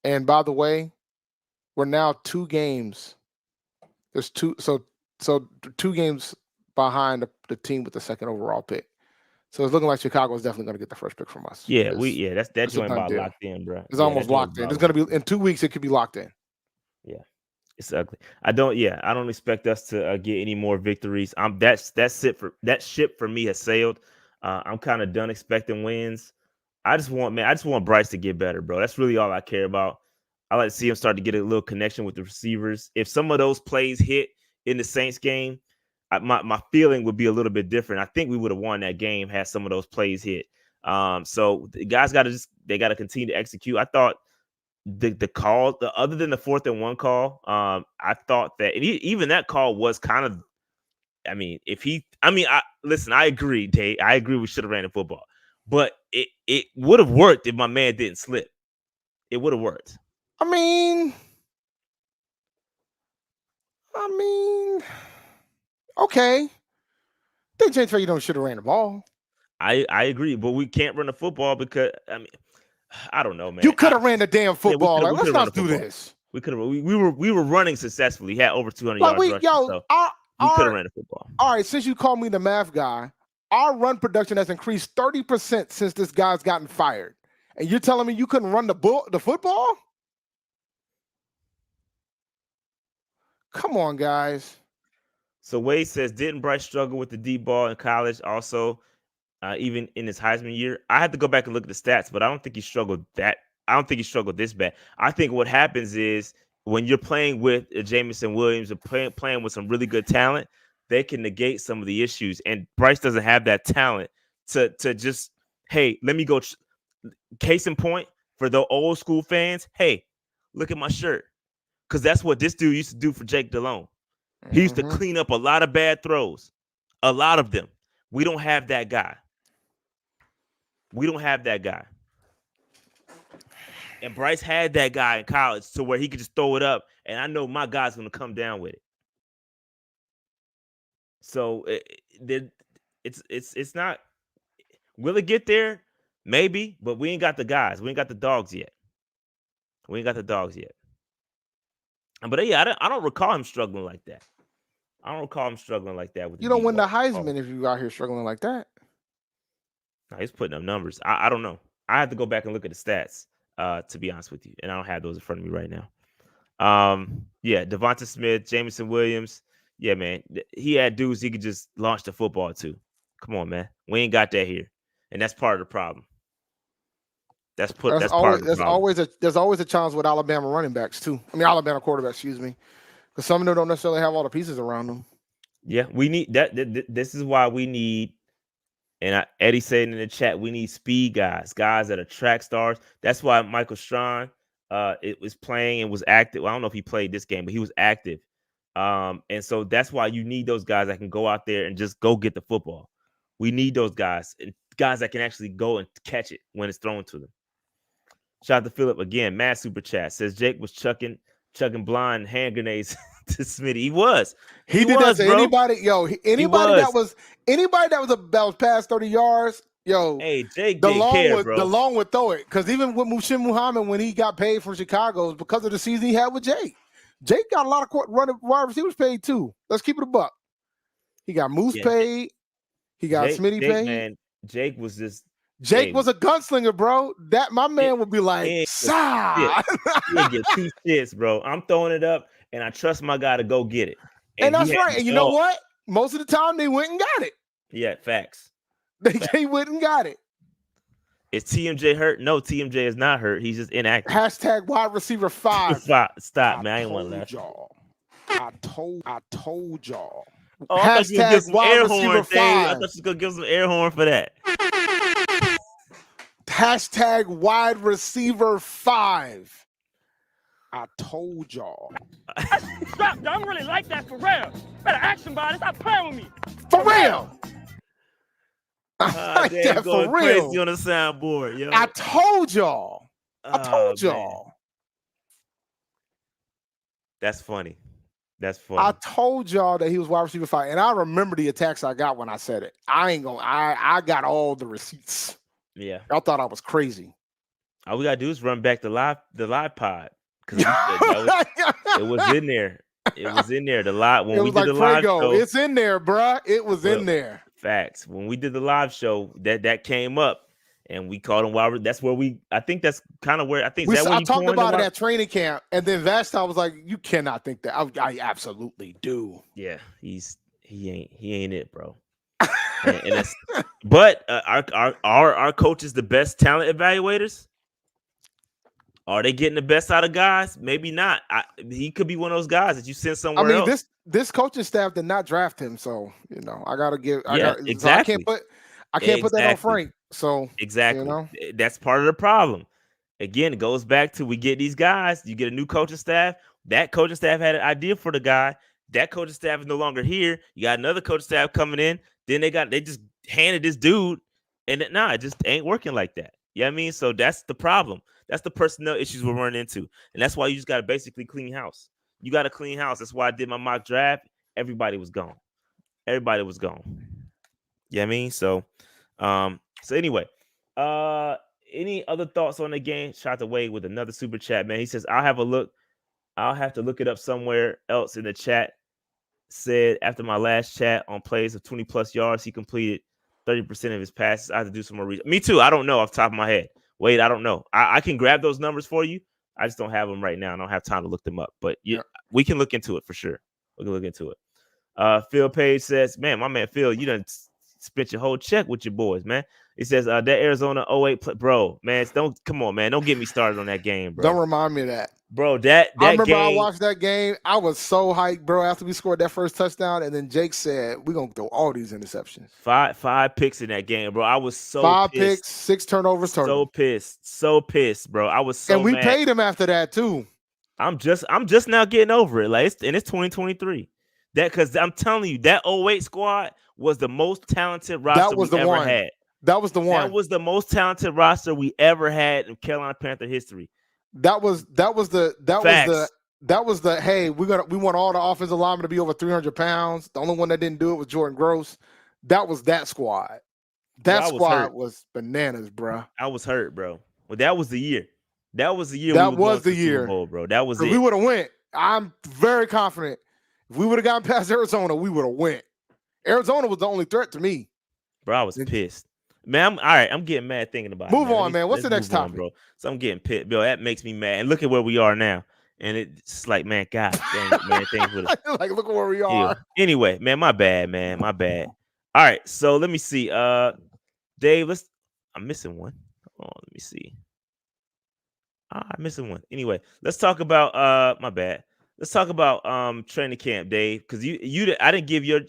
And by the way, we're now 2 games. There's 2 games behind the team with the second overall pick. So it's looking like Chicago is definitely going to get the first pick from us. Yeah, that's joint about locked in, bro. It's almost locked in. It's going to be in 2 weeks. It could be locked in. Yeah, it's ugly. I don't expect us to get any more victories. That ship for me has sailed. I'm kind of done expecting wins. I just want Bryce to get better, bro. That's really all I care about. I like to see him start to get a little connection with the receivers. If some of those plays hit in the Saints game, my feeling would be a little bit different. I think we would have won that game had some of those plays hit. So the guys got to continue to execute. I thought the call, other than the 4th and 1 call, I thought that even that call was kind of. I mean, listen. I agree, Dave. I agree. We should have ran the football, but it would have worked if my man didn't slip. It would have worked. I mean, okay. Didn't change for you should have ran the ball. I agree, but we can't run the football because I don't know, man. You could have ran the damn football. Yeah, let's not do this. We could have. We were running successfully. Had over 200 yards rushing. So we could have ran the football. All right, since you called me the math guy, our run production has increased 30% since this guy's gotten fired, and you're telling me you couldn't run the football? Come on, guys. So Wade says, didn't Bryce struggle with the deep ball in college? Also, even in his Heisman year, I had to go back and look at the stats, but I don't think he struggled that. I don't think he struggled this bad. I think what happens is when you're playing with Jamison Williams or playing with some really good talent, they can negate some of the issues. And Bryce doesn't have that talent to just, hey, let me go. Case in point for the old school fans, hey, look at my shirt. Because that's what this dude used to do for Jake Delhomme. He used to clean up a lot of bad throws, a lot of them. We don't have that guy. And Bryce had that guy in college to where he could just throw it up, and I know my guy's going to come down with it. So it's not. Will it get there? Maybe, but we ain't got the guys. We ain't got the dogs yet. But yeah, I don't recall him struggling like that. With you don't win the Heisman if you out here struggling like that. No, he's putting up numbers. I don't know. I have to go back and look at the stats, to be honest with you, and I don't have those in front of me right now. Yeah, Devonta Smith, Jamison Williams. Yeah, man, he had dudes he could just launch the football to. Come on, man, we ain't got that here, and that's part of the problem. There's always a challenge with Alabama running backs too. Alabama quarterbacks, excuse me, because some of them don't necessarily have all the pieces around them. Yeah, we need that. This is why we need. And Eddie said in the chat, we need speed guys that are track stars. That's why Michael Strawn it was playing and was active. Well, I don't know if he played this game, but he was active. And so that's why you need those guys that can go out there and just go get the football. We need those guys, and guys that can actually go and catch it when it's thrown to them. Shout out to Philip again. Mad super chat says Jake was chucking blind hand grenades to Smitty. He was. He did that to anybody. Yo, anybody that was past 30 yards. Yo, hey, Jake didn't care, bro. DeLong would throw it, because even with Mushin Muhammad, when he got paid from Chicago, it was because of the season he had with Jake. Jake got a lot of wide receivers paid too. Let's keep it a buck. He got Moose paid. He got Smitty paid. Man, Jake was just. Jake was a gunslinger, bro. That my man would be like, "Sah." He didn't get 2 shits, bro. I'm throwing it up, and I trust my guy to go get it. And that's right. And you know what? Most of the time, they went and got it. Yeah, facts. They went and got it. Is TMJ hurt? No, TMJ is not hurt. He's just inactive. Hashtag wide receiver 5. Stop, man. I ain't want to laugh. I told y'all. Oh, I thought you were going to give some air horn, Dave. I thought you was going to give some air horn for that. Hashtag wide receiver 5. I told y'all. Stop, I don't really like that for real. Better ask somebody. Stop playing with me. For real. I like that for real. Crazy on the soundboard, yo. I told y'all. That's funny. I told y'all that he was wide receiver 5, and I remember the attacks I got when I said it. I got all the receipts. Yeah, y'all thought I was crazy. All we gotta do is run back the live pod, because it was in there. It was in there. The live when we did the live show. It's in there, bruh. It was in there. Facts. When we did the live show, that came up, and we called him wild. That's where I think that's kind of where I think. I talked about it at training camp, and then Vashta was like, "You cannot think that." I absolutely do. Yeah, he ain't it, bro. and that's, but our coaches the best talent evaluators? Are they getting the best out of guys? Maybe not. He could be one of those guys that you send somewhere else. This coaching staff did not draft him, so I gotta give. Exactly. So I can't put that on Frank. So exactly, you know? That's part of the problem. again, it goes back to we get these guys. You get a new coaching staff. That coaching staff had an idea for the guy. That coaching staff is no longer here. You got another coaching staff coming in. Then they just handed this dude, and it just ain't working like that. You know what I mean? So that's the problem. That's the personnel issues we're running into, and that's why you just got to basically clean house. You got to clean house. That's why I did my mock draft. Everybody was gone. Everybody was gone. You know what I mean? So anyway, any other thoughts on the game? Shout out to Wade with another super chat, man. He says, I'll have a look. I'll have to look it up somewhere else in the chat. Said after my last chat on plays of 20 plus yards, he completed 30% of his passes. I have to do some more research. Me too. I don't know off the top of my head. Wait, I don't know. I can grab those numbers for you. I just don't have them right now. I don't have time to look them up. But we can look into it for sure. We can look into it. Phil Page says, man, my man Phil, you done spent your whole check with your boys, man. He says that Arizona 08 bro, man, come on, man. Don't get me started on that game, bro. Don't remind me of that. Bro, that I remember game, I watched that game. I was so hyped, bro, after we scored that first touchdown. And then Jake said, we're going to throw all these interceptions. Five picks in that game, bro. I was so Five pissed. picks, 6 turnovers total. So pissed, bro. I was so and we mad. paid him after that, too. I'm just now getting over it. Like it's 2023. Because I'm telling you, that 08 squad was the most talented roster we ever had. That was the one. That was the most talented roster we ever had in Carolina Panther history. That was the hey, we want all the offensive linemen to be over 300 pounds. The only one that didn't do it was Jordan Gross. That was that squad. That squad was bananas, bro. I was hurt, bro. Well, that was the year. That was the year. That was the year, bro. That was it. We would have went. I'm very confident. If we would have gotten past Arizona, we would have went. Arizona was the only threat to me. Bro, I was pissed. Man, I'm getting mad thinking about it. Move on, man. What's the next topic? Bro. So I'm getting pissed, Bill. That makes me mad. And look at where we are now. And it's like, man, God dang it, man. Things with it. Like, look at where we are. Anyway, man, my bad, man. My bad. All right, so let me see. Dave, I'm missing one. Hold on, let me see. I'm missing one. Anyway, let's talk about my bad. Let's talk about training camp, Dave, because I didn't give you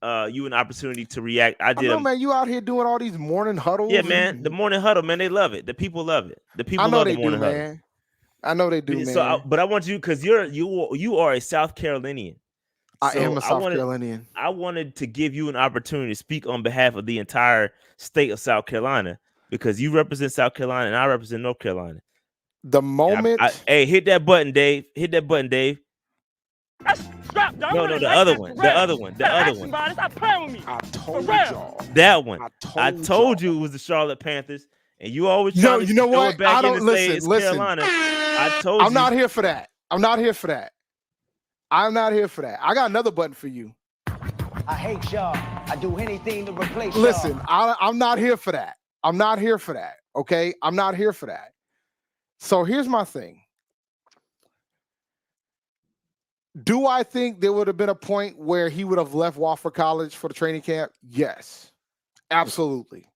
an opportunity to react. I did. Man, you out here doing all these morning huddles. Yeah, man, the morning huddle, man, they love it. The people love it. The people love the morning huddle. Man. I know they do, man. So, but I want you because you are a South Carolinian. I am a South Carolinian. I wanted to give you an opportunity to speak on behalf of the entire state of South Carolina because you represent South Carolina and I represent North Carolina. The moment, hey, hit that button, Dave. Hit that button, Dave. No, the other one. The other one. Stop playing with me. I told y'all. That one. I told you it was the Charlotte Panthers, and you always try to you know what? back I don't listen. Carolina. I told you. I'm not here for that. I got another button for you. I hate y'all. I do anything to replace y'all. Listen, I'm not here for that. Okay? I'm not here for that. So here's my thing. Do I think there would have been a point where he would have left Wofford College for the training camp? Yes, absolutely.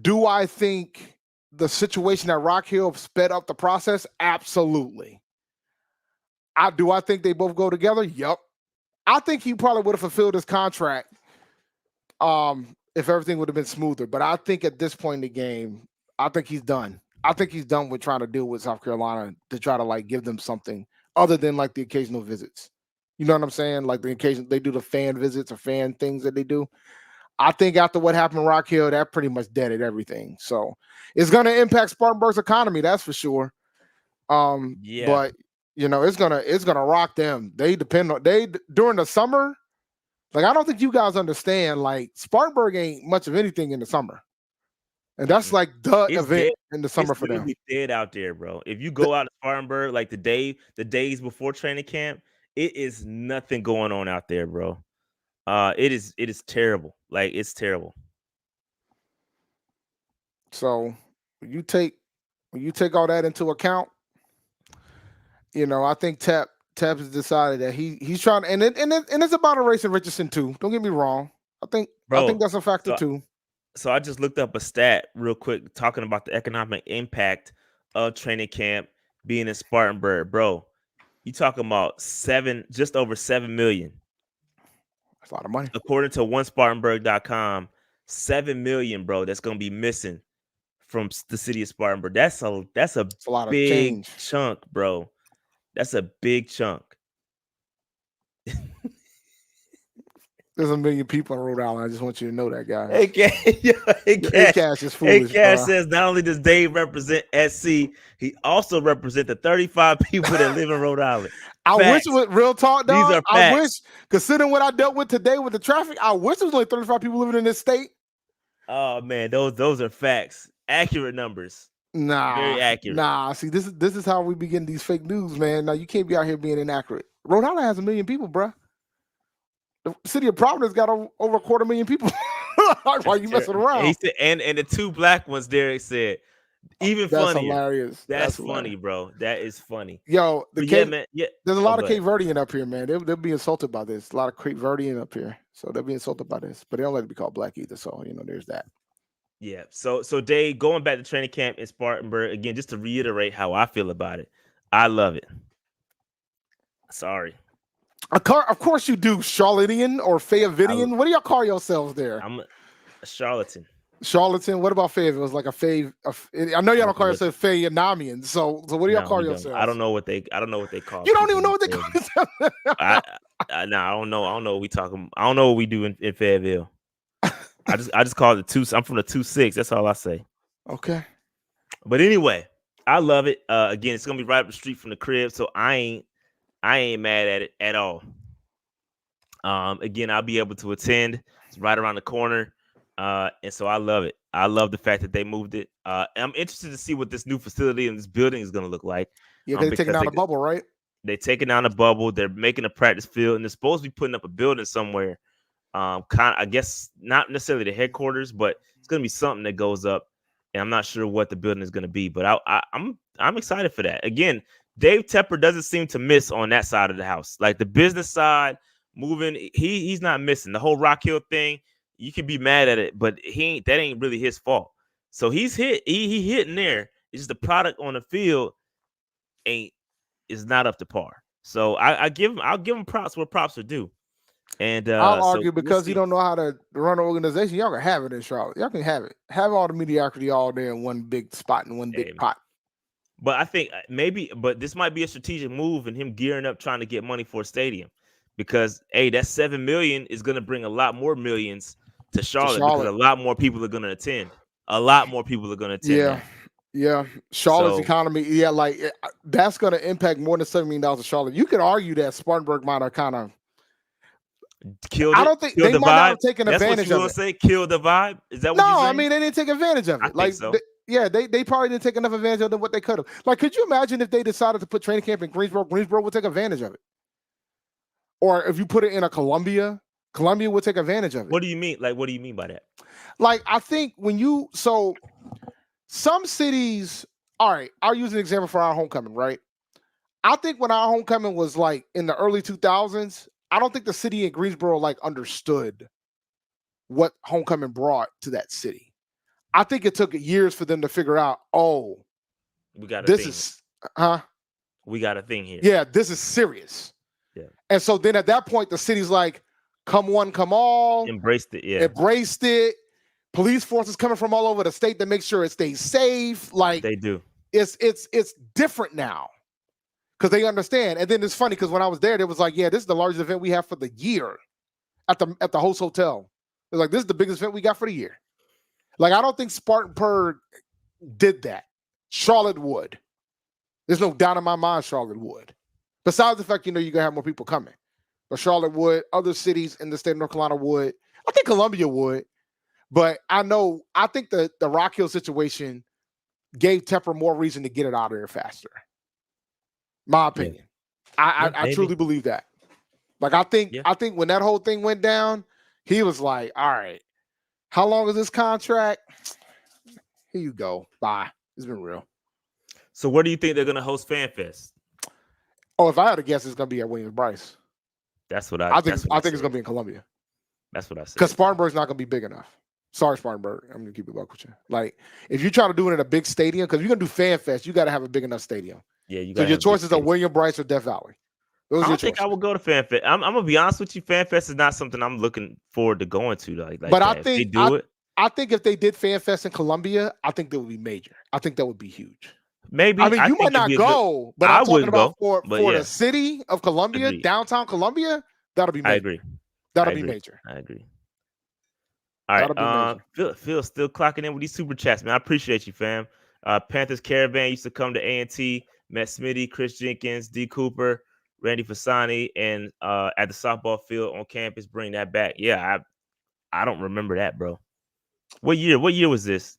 Do I think the situation at Rock Hill sped up the process? Absolutely. Do I think they both go together? Yep. I think he probably would have fulfilled his contract if everything would have been smoother. But I think at this point in the game, I think he's done. I think he's done with trying to deal with South Carolina to try to like give them something other than like the occasional visits. You know what I'm saying? Like the occasion they do the fan visits or fan things that they do. I think after what happened in Rock Hill, that pretty much deaded everything. So it's going to impact Spartanburg's economy, that's for sure. But you know, it's gonna rock them. They depend on during the summer. Like I don't think you guys understand. Like Spartanburg ain't much of anything in the summer. And that's like the event in the summer for them. It's dead out there, bro. If you go out to Spartanburg, like the days before training camp, it is nothing going on out there, bro. It is terrible. Like it's terrible. So when you take all that into account, you know, I think Tep has decided that he's trying, and it's about erasing Richardson too. Don't get me wrong. I think that's a factor too. So I just looked up a stat real quick talking about the economic impact of training camp being in Spartanburg, bro. You talking about just over 7 million. That's a lot of money. According to onespartanburg.com, 7 million, bro, that's gonna be missing from the city of Spartanburg. That's a a lot of big change. chunk, bro. That's a big chunk. There's a million people in Rhode Island. I just want you to know that, guys. Hey, Cash is foolish. Cash Bro. says not only does Dave represent SC, he also represents the 35 people that live in Rhode Island. I wish Facts. it was real talk, dog. These are I facts. wish, considering what I dealt with today with the traffic, I wish there was only 35 people living in this state. Oh man, those are facts. Accurate numbers. Nah, Very accurate. Nah, see, this is how we begin these fake news, man. Now you can't be out here being inaccurate. Rhode Island has 1 million people, bruh. The city of Providence got over 250,000 people. Why you messing around? He said, and the 2 black ones, Derek said, even That's funnier. hilarious. That's hilarious. funny, bro. That is funny. Yo, Man, there's a lot of Cape Verdean up here, man. They'll be insulted by this. A lot of Cape Verdean up here, so they'll be insulted by this. But they don't let it be called black either. So there's that. Yeah. So Dave, going back to training camp in Spartanburg again, just to reiterate how I feel about it, I love it. Sorry. Of course you do, Charlatan or Fayettevillean. What do y'all call yourselves there? I'm a charlatan. Charlatan. What about Fayetteville? It's like a Fave. I know y'all don't call yourselves Fayettevillean. So what do y'all call yourselves? I don't know what they call. You don't even know what they call themselves. I don't know. I don't know what we talking. I don't know what we do in Fayetteville. I just call it 2. I'm from the 2-6. That's all I say. Okay. But anyway, I love it. Again, it's gonna be right up the street from the crib, so I ain't mad at it at all. Again, I'll be able to attend. It's right around the corner, and so I love it. I love the fact that they moved it. I'm interested to see what this new facility and this building is gonna look like. Yeah, they're taking down a bubble, right? They're taking down a bubble. They're making a practice field, and they're supposed to be putting up a building somewhere. I guess not necessarily the headquarters, but it's gonna be something that goes up, and I'm not sure what the building is gonna be. But I'm excited for that. Again, Dave Tepper doesn't seem to miss on that side of the house, like the business side moving. He's not missing the whole Rock Hill thing. You can be mad at it, but that ain't really his fault. So he's hit. He hitting there. It's just the product on the field is not up to par. So I'll give him props where props are due. And I'll argue because you don't know how to run an organization. Y'all can have it in Charlotte. Y'all can have it. Have all the mediocrity all there in one big spot and one big pot. But I think but this might be a strategic move in him gearing up, trying to get money for a stadium, because that $7 million is going to bring a lot more millions to Charlotte because a lot more people are going to attend. Yeah. Charlotte's economy. Yeah, like that's going to impact more than $7 million to Charlotte. You could argue that Spartanburg might have kind of killed it. I don't think they might not have taken advantage of it. Say kill the vibe? Is that what no? you're saying? I mean, they didn't take advantage of it. I think so. They probably didn't take enough advantage of what they could have. Like, could you imagine if they decided to put training camp in Greensboro? Greensboro would take advantage of it. Or if you put it in a Columbia would take advantage of it. What do you mean? Like, what do you mean by that? Like, I think some cities. All right, I'll use an example for our homecoming. Right, I think when our homecoming was like in the early 2000s. I don't think the city in Greensboro understood what homecoming brought to that city. I think it took years for them to figure out, we got a thing here. Yeah, this is serious. Yeah. And so then at that point, the city's like, come one, come all. Embraced it, yeah. Embraced it. Police forces coming from all over the state to make sure it stays safe. Like they do. It's different now. Because they understand. And then it's funny because when I was there, they was like, yeah, this is the largest event we have for the year at the host hotel. They're like, this is the biggest event we got for the year. Like, I don't think Spartanburg did that. Charlotte would. There's no doubt in my mind Charlotte would. Besides the fact, you're going to have more people coming. But Charlotte would. Other cities in the state of North Carolina would. I think Columbia would. But I think the Rock Hill situation gave Tepper more reason to get it out of there faster. My opinion. Yeah. I truly believe that. Like, I think when that whole thing went down, he was like, all right, how long is this contract? Here you go. Bye. It's been real. So where do you think they're going to host FanFest? Oh, if I had to guess, it's going to be at Williams-Brice. That's what I think it's going to be in Columbia. That's what I said. Because Spartanburg's not going to be big enough. Sorry, Spartanburg. I'm going to keep it buck with you. Like, if you try to do it in a big stadium, because you're going to do FanFest, you got to have a big enough stadium. Yeah, you got. So your choices are Williams-Brice or Death Valley. Those I don't think I would go to FanFest. I'm gonna be honest with you. FanFest is not something I'm looking forward to going to. Like but I think they do it. I think if they did Fan Fest in Columbia, I think that would be major. I think that would be huge. Maybe. I mean, you think might it'd not be a go, but I I'm talking wouldn't about go, for but yeah, the city of Columbia, agreed. downtown Columbia, that'll be major. I agree. That'll I be agree. major. I agree. All That'll be right. major. Phil still clocking in with these super chats, man. I appreciate you, fam. Panthers Caravan used to come to A&T, met Smitty, Chris Jenkins, D. Cooper, Randy Fasani, and at the softball field on campus, bring that back. Yeah, I don't remember that, bro. What year was this?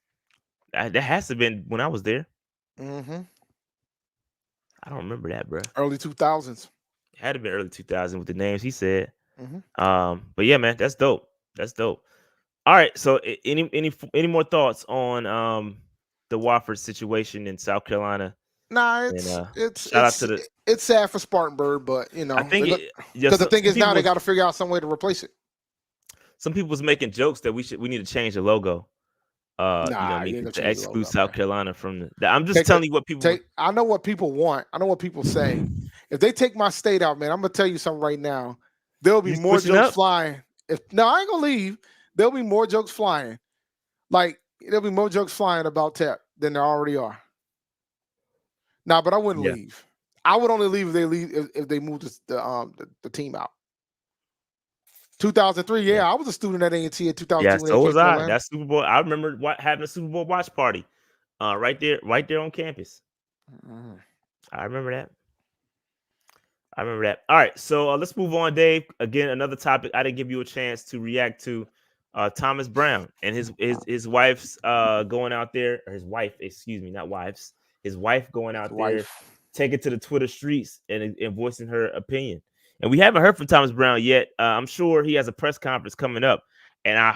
That has to have been when I was there. Mm-hmm. I don't remember that, bro. Early 2000s. It had to be early 2000 with the names he said. Mm-hmm. But yeah, man, that's dope. That's dope. All right. So any more thoughts on the Wofford situation in South Carolina? Nah, And it's shout out to the. it's sad for Spartanburg, but you know, I think because the thing is now they people got to figure out some way to replace it. some people was making jokes that we need to change the logo. Nah, you ain't gonna to change the exclude logo, South man. Carolina from the. I'm just telling you what people. I know what people want. I know what people say. If they take my state out, man, I'm gonna tell you something right now. There'll be You more switching jokes up? flying. I ain't gonna leave. There'll be more jokes flying. Like there'll be more jokes flying about Tep than there already are. Nah, but I wouldn't Yeah. leave. I would only leave if they moved the team out. 2003, yeah, I was a student at A&T in 2002. Yeah, when they so came was to I. Atlanta. That Super Bowl. I remember having a Super Bowl watch party, right there on campus. Mm-hmm. I remember that. All right, so let's move on, Dave. Again, another topic I didn't give you a chance to react to. Thomas Brown and his wife's going out there, or his wife, excuse me, not wives. His wife going out there, taking to the Twitter streets and voicing her opinion. And we haven't heard from Thomas Brown yet. I'm sure he has a press conference coming up, and I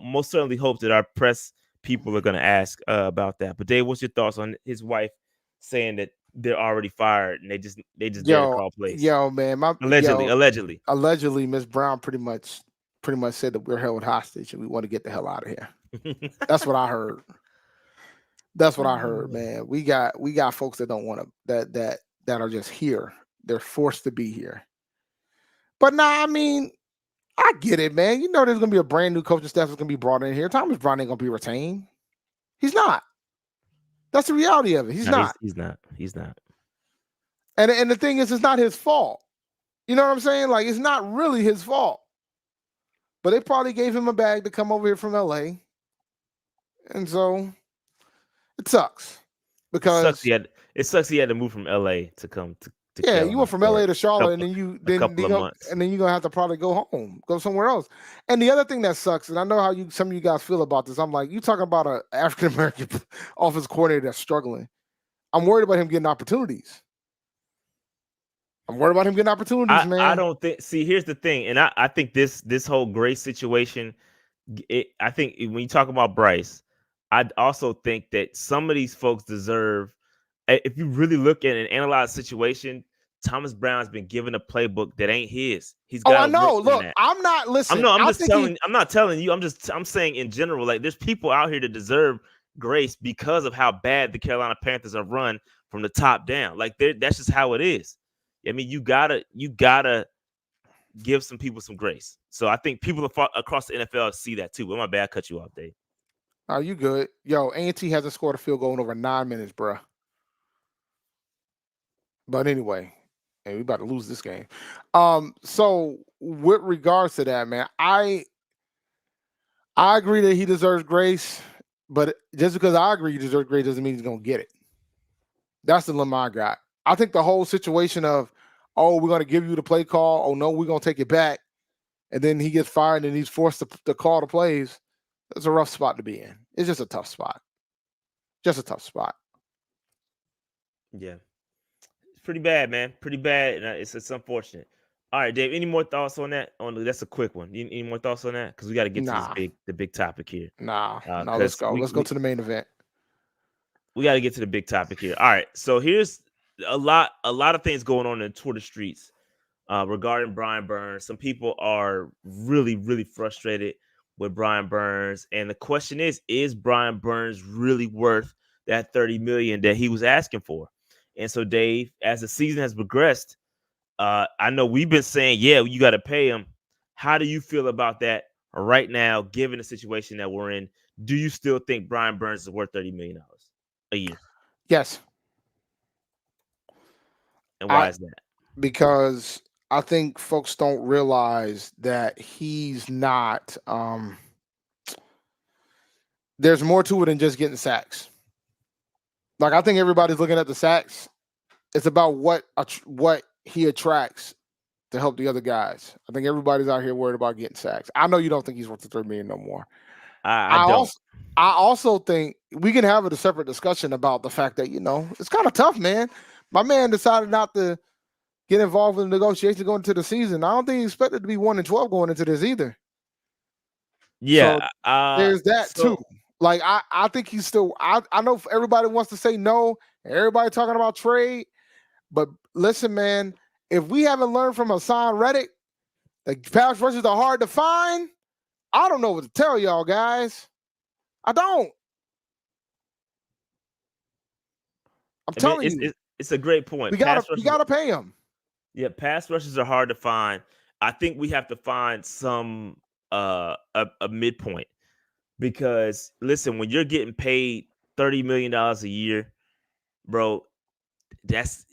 most certainly hope that our press people are going to ask about that. But Dave, what's your thoughts on his wife saying that they're already fired and they just dare to call plays? Yo, man, allegedly, Miss Brown pretty much said that we're held hostage and we want to get the hell out of here. That's what I heard. That's what I heard, man. We got folks that don't want to that are just here. They're forced to be here. But nah, I mean, I get it, man. You know, there's gonna be a brand new coaching staff that's gonna be brought in here. Thomas Brown ain't gonna be retained. He's not. That's the reality of it. He's not. He's not. And the thing is, it's not his fault. You know what I'm saying? Like, it's not really his fault. But they probably gave him a bag to come over here from LA. And so it sucks. Because it sucks he had to move from LA to come to Carolina. You went from LA to Charlotte, and then you're gonna have to probably go home, go somewhere else. And the other thing that sucks, and I know how some of you guys feel about this. I'm like, you talking about an African American offensive coordinator that's struggling. I'm worried about him getting opportunities. Man. I don't think. See, here's the thing, and I think this whole Grace situation. I think when you talk about Bryce, I also think that some of these folks deserve. If you really look at and analyze the situation, Thomas Brown's been given a playbook that ain't his. He's got. I know. Look, I'm not listening. I'm not telling you. I'm saying in general, like there's people out here that deserve grace because of how bad the Carolina Panthers are run from the top down. Like that's just how it is. I mean, you gotta give some people some grace. So I think people across the NFL see that too. But my bad, I cut you off, Dave. Are you good? Yo, A&T hasn't scored a field goal in over 9 minutes, bro. But anyway, we about to lose this game. So with regards to that, man, I agree that he deserves grace, but just because I agree he deserves grace doesn't mean he's gonna get it. That's the dilemma I got. I think the whole situation of, oh, we're gonna give you the play call, oh no, we're gonna take it back, and then he gets fired and he's forced to call the plays. That's a rough spot to be in. It's just a tough spot. Yeah. It's pretty bad, man. Pretty bad. And it's unfortunate. All right, Dave, any more thoughts on that? That's a quick one. Any more thoughts on that? Because we got to get to the big topic here. No, let's go. Let's go to the main event. We got to get to the big topic here. All right. So here's a lot of things going on in Twitter streets regarding Brian Burns. Some people are really, really frustrated with Brian Burns. And the question is Brian Burns really worth that $30 million that he was asking for? And so, Dave, as the season has progressed, I know we've been saying, yeah, you got to pay him. How do you feel about that right now, given the situation that we're in, do you still think Brian Burns is worth $30 million a year? Yes. And why is that? Because I think folks don't realize that he's not. There's more to it than just getting sacks. Like, I think everybody's looking at the sacks. It's about what he attracts to help the other guys. I think everybody's out here worried about getting sacks. I know you don't think he's worth the $3 million no more. I don't. I also think we can have a separate discussion about the fact that, it's kind of tough, man. My man decided not to get involved in negotiations going into the season. I don't think he expected to be 1-12 going into this either. Yeah. So there's that too. Like, I think he's still, I know everybody wants to say no. Everybody talking about trade. But listen, man, if we haven't learned from Hassan Reddick, the pass rushes are hard to find, I don't know what to tell y'all, guys. I don't. I'm telling you. It's a great point. We gotta pay him. Yeah, pass rushes are hard to find. I think we have to find some a midpoint. Because listen, when you're getting paid $30 million a year, bro, that's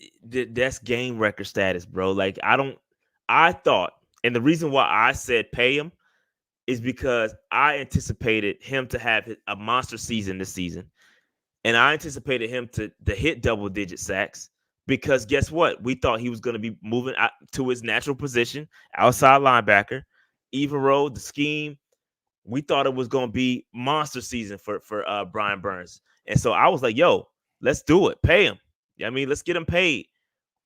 game record status, bro. Like, I thought, and the reason why I said pay him is because I anticipated him to have a monster season this season. And I anticipated him to hit double-digit sacks because guess what? We thought he was going to be moving out to his natural position, outside linebacker. Even road, the scheme, we thought it was going to be monster season for Brian Burns. And so I was like, yo, let's do it. Pay him. I mean, let's get him paid.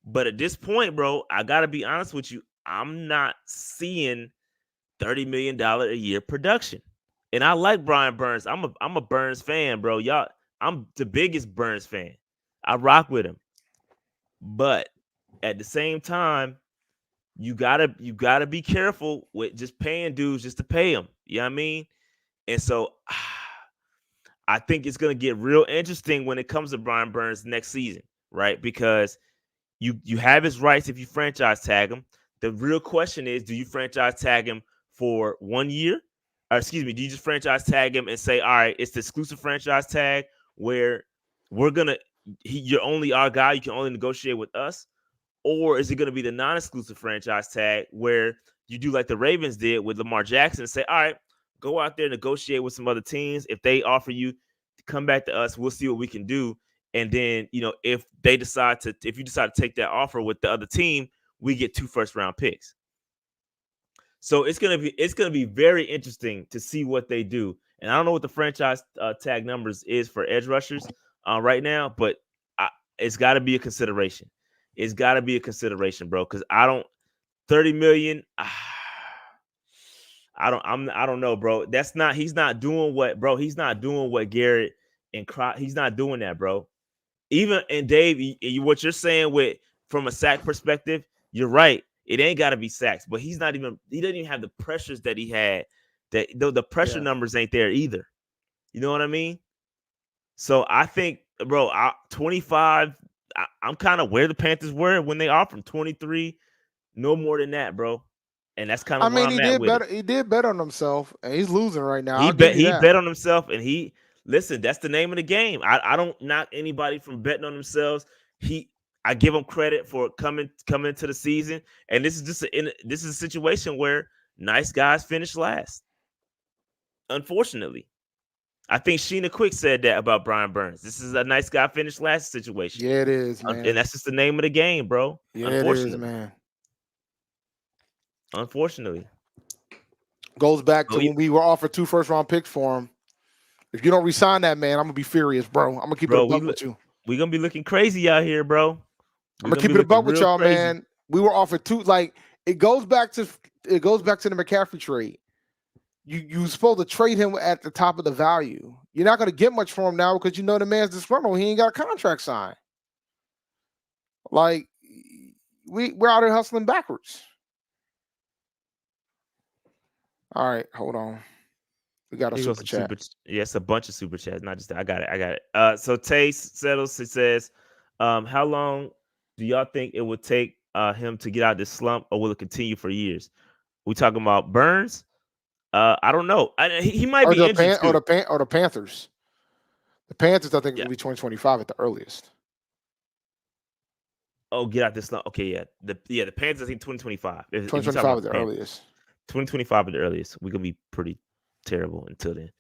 But at this point, bro, I got to be honest with you. I'm not seeing $30 million a year production. And I like Brian Burns. I'm a Burns fan, bro. Y'all, I'm the biggest Burns fan. I rock with him. But at the same time, you gotta be careful with just paying dudes just to pay them. You know what I mean? And so I think it's gonna get real interesting when it comes to Brian Burns next season, right? Because you have his rights if you franchise tag him. The real question is, do you franchise tag him for 1 year? Or excuse me, do you just franchise tag him and say, all right, it's the exclusive franchise tag where you're only our guy, you can only negotiate with us? Or is it going to be the non-exclusive franchise tag where you do like the Ravens did with Lamar Jackson and say, all right, go out there, negotiate with some other teams. If they offer you to come back to us, we'll see what we can do. And then, if you decide to take that offer with the other team, we get 2 first-round picks. So it's gonna be very interesting to see what they do. And I don't know what the franchise tag numbers is for edge rushers right now, but it's got to be a consideration. It's got to be a consideration, bro. Because $30 million. I don't know, bro. He's not doing what Garrett and he's not doing that, bro. Even and Dave, what you're saying from a sack perspective, you're right. It ain't got to be sacks, but he doesn't even have the pressures that he had. That the pressure numbers ain't there either. You know what I mean? So I think, bro, 25. I'm kind of where the Panthers were when they offered him 23, no more than that, bro. And that's kind of where I'm at with it. He did bet on himself, and he's losing right now. He bet on himself, and listen. That's the name of the game. I don't knock anybody from betting on themselves. I give him credit for coming into the season, and this is a situation where nice guys finish last. Unfortunately. I think Sheena Quick said that about Brian Burns. This is a nice guy finished last situation. Yeah, it is, man. And that's just the name of the game, bro. Yeah, it is, man. Unfortunately. Goes back to when we were offered 2 first-round picks for him. If you don't resign that, man, I'm going to be furious, bro. I'm going to keep it a buck with you. We're going to be looking crazy out here, bro. I'm going to keep it a buck with y'all, man. We were offered 2. Like, it goes back to the McCaffrey trade. You supposed to trade him at the top of the value. You're not going to get much for him now because the man's disgruntled. He ain't got a contract signed. Like, we're out here hustling backwards. All right, hold on. We got a super chat. Yes, a bunch of super chats. Not just that. I got it. So Tace settles. It says, how long do y'all think it would take him to get out of this slump, or will it continue for years? We talking about Burns? I don't know. He might Or be injured too. or the Panthers. The Panthers, I think, Yeah. will be 2025 at the earliest. Oh, get out this line. Okay, yeah. The Panthers, I think 2025. If you're talking 2025 about at the Panthers, earliest. 2025 at the earliest. We're gonna be pretty terrible until then.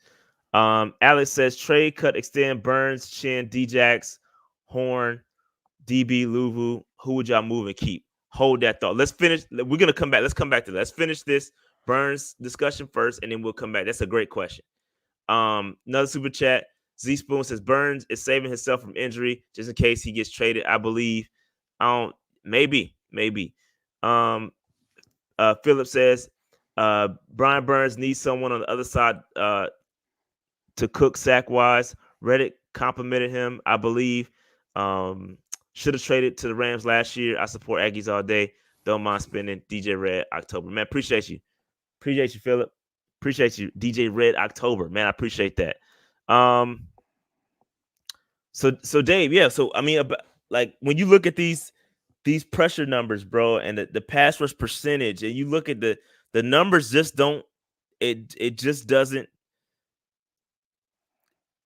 Alex says trade, cut, extend, Burns, Chin, Djax, Horn, DB, Luvu. Who would y'all move and keep? Hold that thought. Let's finish. We're gonna come back. Let's come back to that. Let's finish this Burns discussion first, and then we'll come back. That's a great question. Another super chat. Z Spoon says Burns is saving himself from injury just in case he gets traded. I believe. Maybe. Philip says Brian Burns needs someone on the other side to cook sack wise. Reddit complimented him, I believe. Should have traded to the Rams last year. I support Aggies all day. Don't mind spending DJ Red October. Man, appreciate you. Appreciate you, Philip. Appreciate you, DJ Red October. Man, I appreciate that. So Dave, yeah. So I mean, like when you look at these pressure numbers, bro, and the pass rush percentage, and you look at the numbers, just don't. It just doesn't.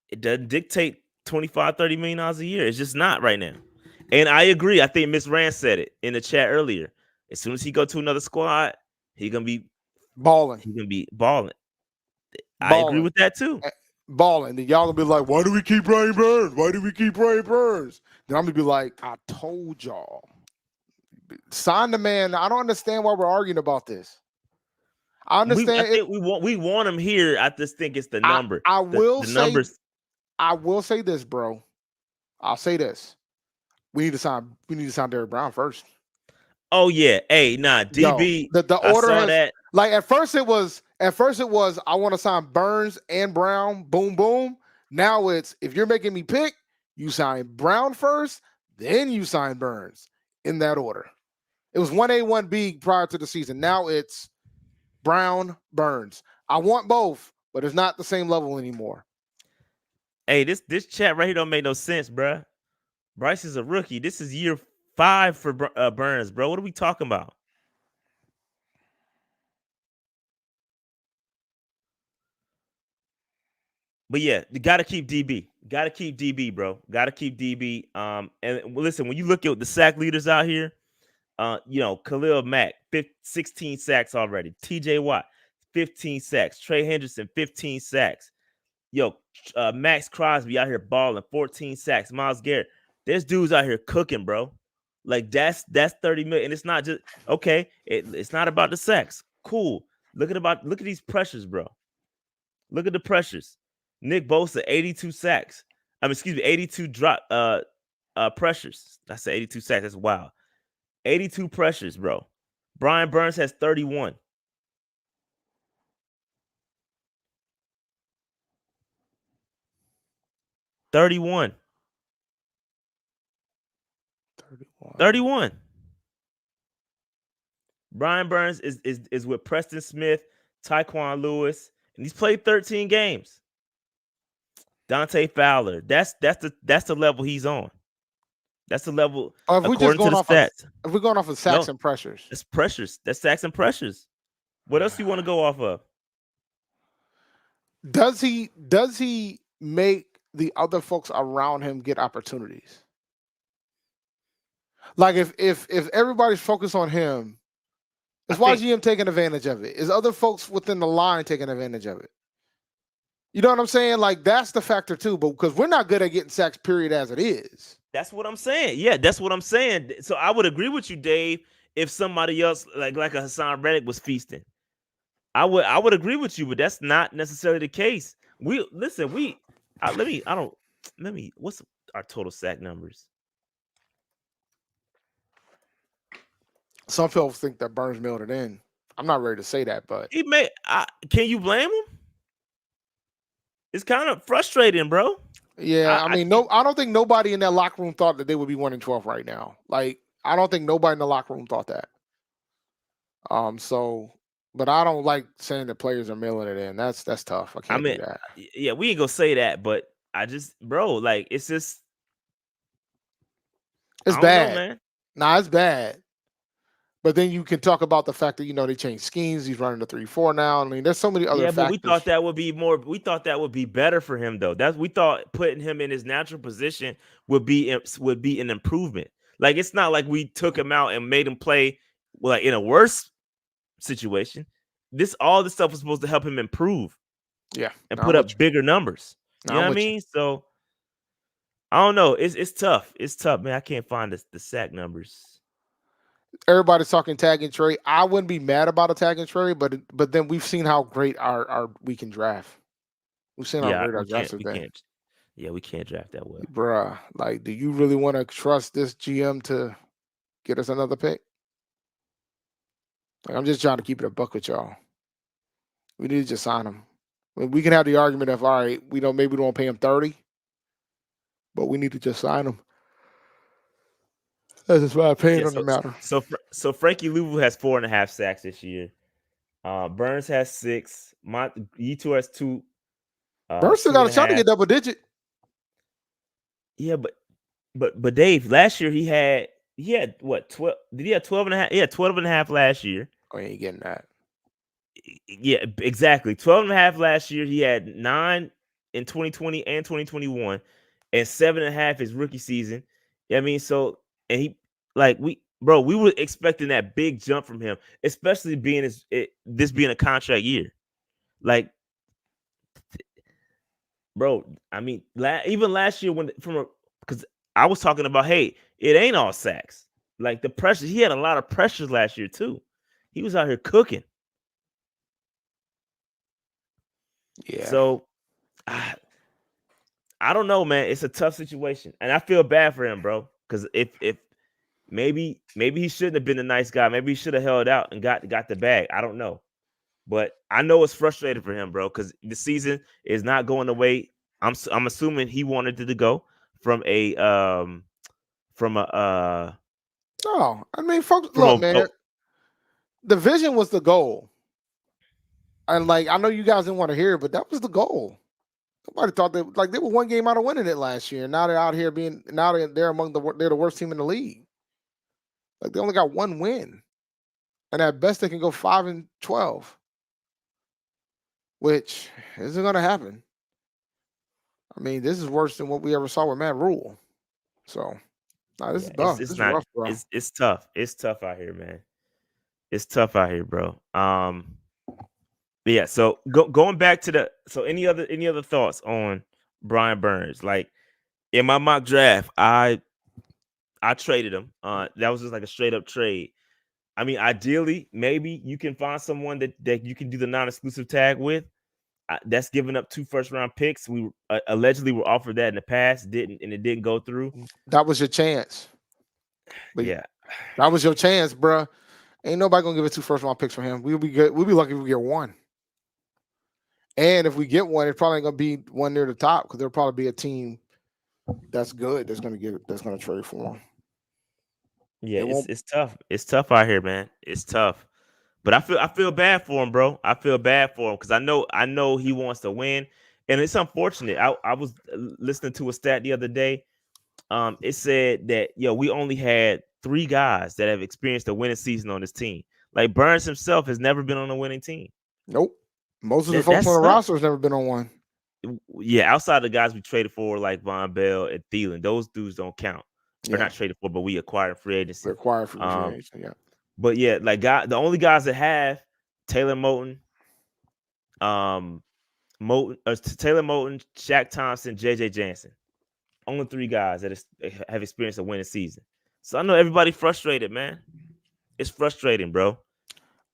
It doesn't dictate $25, $30 million a year. It's just not right now. And I agree. I think Miss Rand said it in the chat earlier. As soon as he go to another squad, he's gonna be balling. He's gonna be balling. I agree with that too. Balling. Then y'all gonna be like, why do we keep Brian Burns? Why do we keep Brian Burns? Then I'm gonna be like, I told y'all. Sign the man. I don't understand why we're arguing about this. I understand. We want him here. I just think it's the number. I will the say numbers. I will say this, bro. I'll say this. We need to sign Derrick Brown first. Oh yeah. Hey, nah, DB. Yo, the order has, that. Like at first it was I want to sign Burns and Brown, boom, boom. Now it's if you're making me pick, you sign Brown first, then you sign Burns in that order. It was 1A, 1B prior to the season. Now it's Brown, Burns. I want both, but it's not the same level anymore. Hey, this chat right here don't make no sense, bruh. Bryce is a rookie. This is year 5 for Burns, bro. What are we talking about? But yeah, you gotta keep DB. Gotta keep DB, bro. Gotta keep DB. And listen, when you look at the sack leaders out here, Khalil Mack, 16 sacks already. TJ Watt, 15 sacks. Trey Henderson, 15 sacks. Max Crosby out here balling, 14 sacks. Myles Garrett. There's dudes out here cooking, bro. Like that's 30 million. And it's not just okay. It's not about the sacks. Cool. Look at these pressures, bro. Look at the pressures. Nick Bosa, 82 sacks. 82 drop pressures. I said 82 sacks. That's wild. 82 pressures, bro. Brian Burns has 31. 31. 31. Brian Burns is with Preston Smith, Tyquan Lewis, and he's played 13 games. Dante Fowler. That's the level he's on. That's the level according to the stats. If we're going off of sacks and pressures. That's pressures. That's sacks and pressures. What else do you want to go off of? Does he make the other folks around him get opportunities? Like if everybody's focused on him, is YGM taking advantage of it? Is other folks within the line taking advantage of it? You know what I'm saying? Like that's the factor too, but because we're not good at getting sacks, period, as it is. That's what I'm saying. Yeah, that's what I'm saying. So I would agree with you, Dave, if somebody else like a Hassan Reddick was feasting. I would agree with you, but that's not necessarily the case. What's our total sack numbers? Some folks think that Burns mailed it in. I'm not ready to say that, but can you blame him? It's kind of frustrating, bro. Yeah, I don't think nobody in that locker room thought that they would be 1-12 right now. Like, I don't think nobody in the locker room thought that. But I don't like saying that players are mailing it in. That's tough. I can't do that. Yeah, we ain't gonna say that, but it's just it's bad, man. Nah, it's bad. But then you can talk about the fact that they changed schemes. He's running the 3-4 now. I mean, there's so many other Yeah, but factors. we thought that would be more. We thought that would be better for him, though. We thought putting him in his natural position would be an improvement. Like it's not like we took him out and made him play like in a worse situation. All this stuff was supposed to help him improve. Yeah, and put up bigger numbers. You know what I mean? So I don't know. It's tough. It's tough, man. I can't find the sack numbers. Everybody's talking tag and trade. I wouldn't be mad about a tag and trade, but then we've seen how great our we can draft. We've seen how great our drafts have been. Yeah, we can't draft that well. Bruh, like, do you really want to trust this GM to get us another pick? Like, I'm just trying to keep it a buck with y'all. We need to just sign him. We can have the argument of, all right, maybe we don't pay him 30, but we need to just sign him. That's just my opinion on the matter. So Frankie Louvu has 4.5 sacks this year. Burns has 6. Yetur has 2. Burns still got a shot to get double digit. Yeah, but Dave, last year he had what 12? Did he have 12.5? Yeah, 12.5 last year. Oh, he ain't getting that. Yeah, exactly. 12.5 last year. He had 9 in 2020 and 2021, and 7.5 his rookie season. I mean, so and he we were expecting that big jump from him, especially being this being a contract year. Like, bro, I mean, even last year because I was talking about, hey, it ain't all sacks. Like the pressure, he had a lot of pressures last year too. He was out here cooking. Yeah. So I don't know, man. It's a tough situation, and I feel bad for him, bro. Because if maybe he shouldn't have been a nice guy. Maybe he should have held out and got the bag. I don't know, but I know it's frustrating for him, bro. Because the season is not going the way I'm assuming he wanted it to go from a. No, I mean, folks, look, man. The vision was the goal. And I know you guys didn't want to hear it, but that was the goal. Nobody thought they were one game out of winning it last year. Now they're out here they're the worst team in the league. Like, they only got one win, and at best they can go 5-12, which isn't going to happen. I mean, this is worse than what we ever saw with Matt Rule. So, this is tough. This is rough, bro. It's tough. It's tough out here, man. It's tough out here, bro. But yeah, so going back to any other thoughts on Brian Burns? Like, in my mock draft, I traded him. That was just like a straight up trade. I mean, ideally, maybe you can find someone that you can do the non-exclusive tag with. That's giving up 2 first-round picks. We allegedly were offered that in the past, it didn't go through. That was your chance. But yeah, that was your chance, bro. Ain't nobody gonna give us 2 first-round picks from him. We'll be good. We'll be lucky if we get 1. And if we get 1, it's probably gonna be one near the top because there'll probably be a team that's good that's gonna trade for him. Yeah, it's tough. It's tough out here, man. It's tough. But I feel bad for him, bro. I feel bad for him because I know he wants to win, and it's unfortunate. I was listening to a stat the other day. It said that we only had 3 guys that have experienced a winning season on this team. Like, Burns himself has never been on a winning team. Nope. Most of the folks on the roster has never been on one. Yeah, outside the guys we traded for, like Von Bell and Thielen, those dudes don't count. They're not traded for, but we acquired free agency. We acquired free agency, yeah. But yeah, like the only guys that have Taylor Moton, Taylor Moton, Shaq Thompson, JJ Jansen. Only 3 guys that have experienced a winning season. So I know everybody frustrated, man. It's frustrating, bro.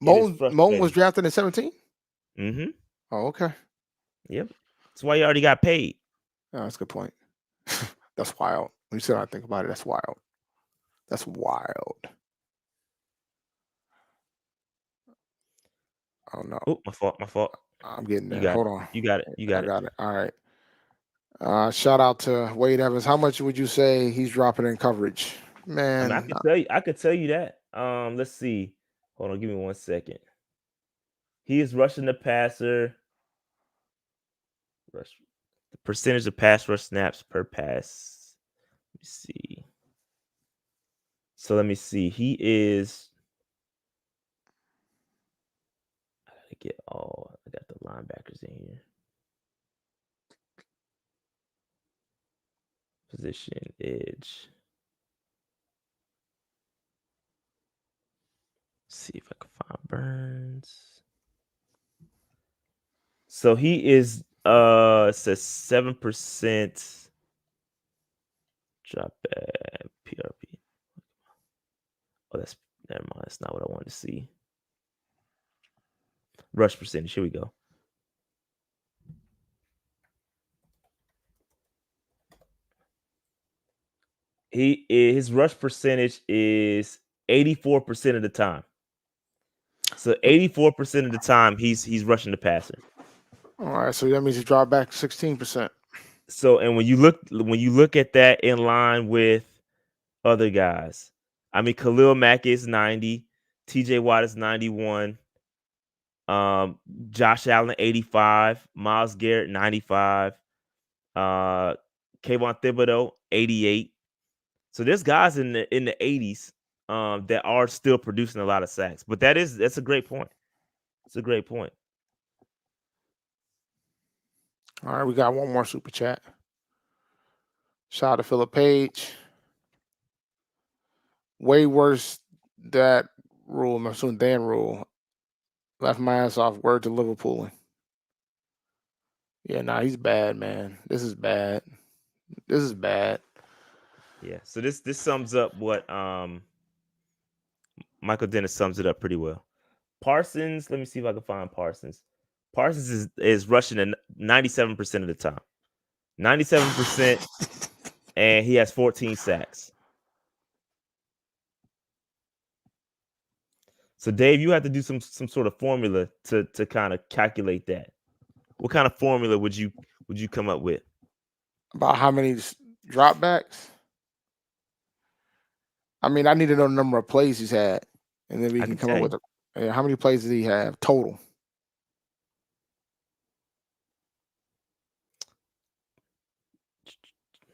Moton was drafted in 17? Mm-hmm. Oh, okay. Yep. That's why he already got paid. Oh, that's a good point. That's wild. When you sit down and think about it, that's wild. That's wild. Oh, no. Oh, my fault. I'm getting there. Hold on. You got it. I got it. All right. Shout out to Wade Evans. How much would you say he's dropping in coverage? Man. I could tell you that. Let's see. Hold on, give me 1 second. He is rushing the passer. The percentage of pass rush snaps per pass. Let me see. So let me see. He is get all. I got the linebackers in here. Position edge. See if I can find Burns. So he is it says 7% drop back PRP. Oh, that's never mind. That's not what I wanted to see. Rush percentage. Here we go. His rush percentage is 84% of the time. So 84% of the time he's rushing the passer. All right, so that means he dropped back 16%. So and when you look at that in line with other guys, I mean Khalil Mack is 90, TJ Watt is 91, Josh Allen 85, Myles Garrett 95, Kayvon Thibodeau 88. So there's guys in the 80s that are still producing a lot of sacks. But that's a great point. It's a great point. All right, we got one more super chat. Shout out to Philip Page. Way worse that rule. I'm assuming Dan rule. Left my ass off. Word to Liverpool. Yeah, nah, he's bad, man. This is bad. This is bad. Yeah. So this sums up what Michael Dennis sums it up pretty well. Parsons, let me see if I can find Parsons. Parsons is rushing at 97% of the time. 97%, and he has 14 sacks. So Dave, you have to do some sort of formula to kind of calculate that. What kind of formula would you come up with? About how many dropbacks? I mean, I need to know the number of plays he's had, and then we can come up with how many plays did he have total?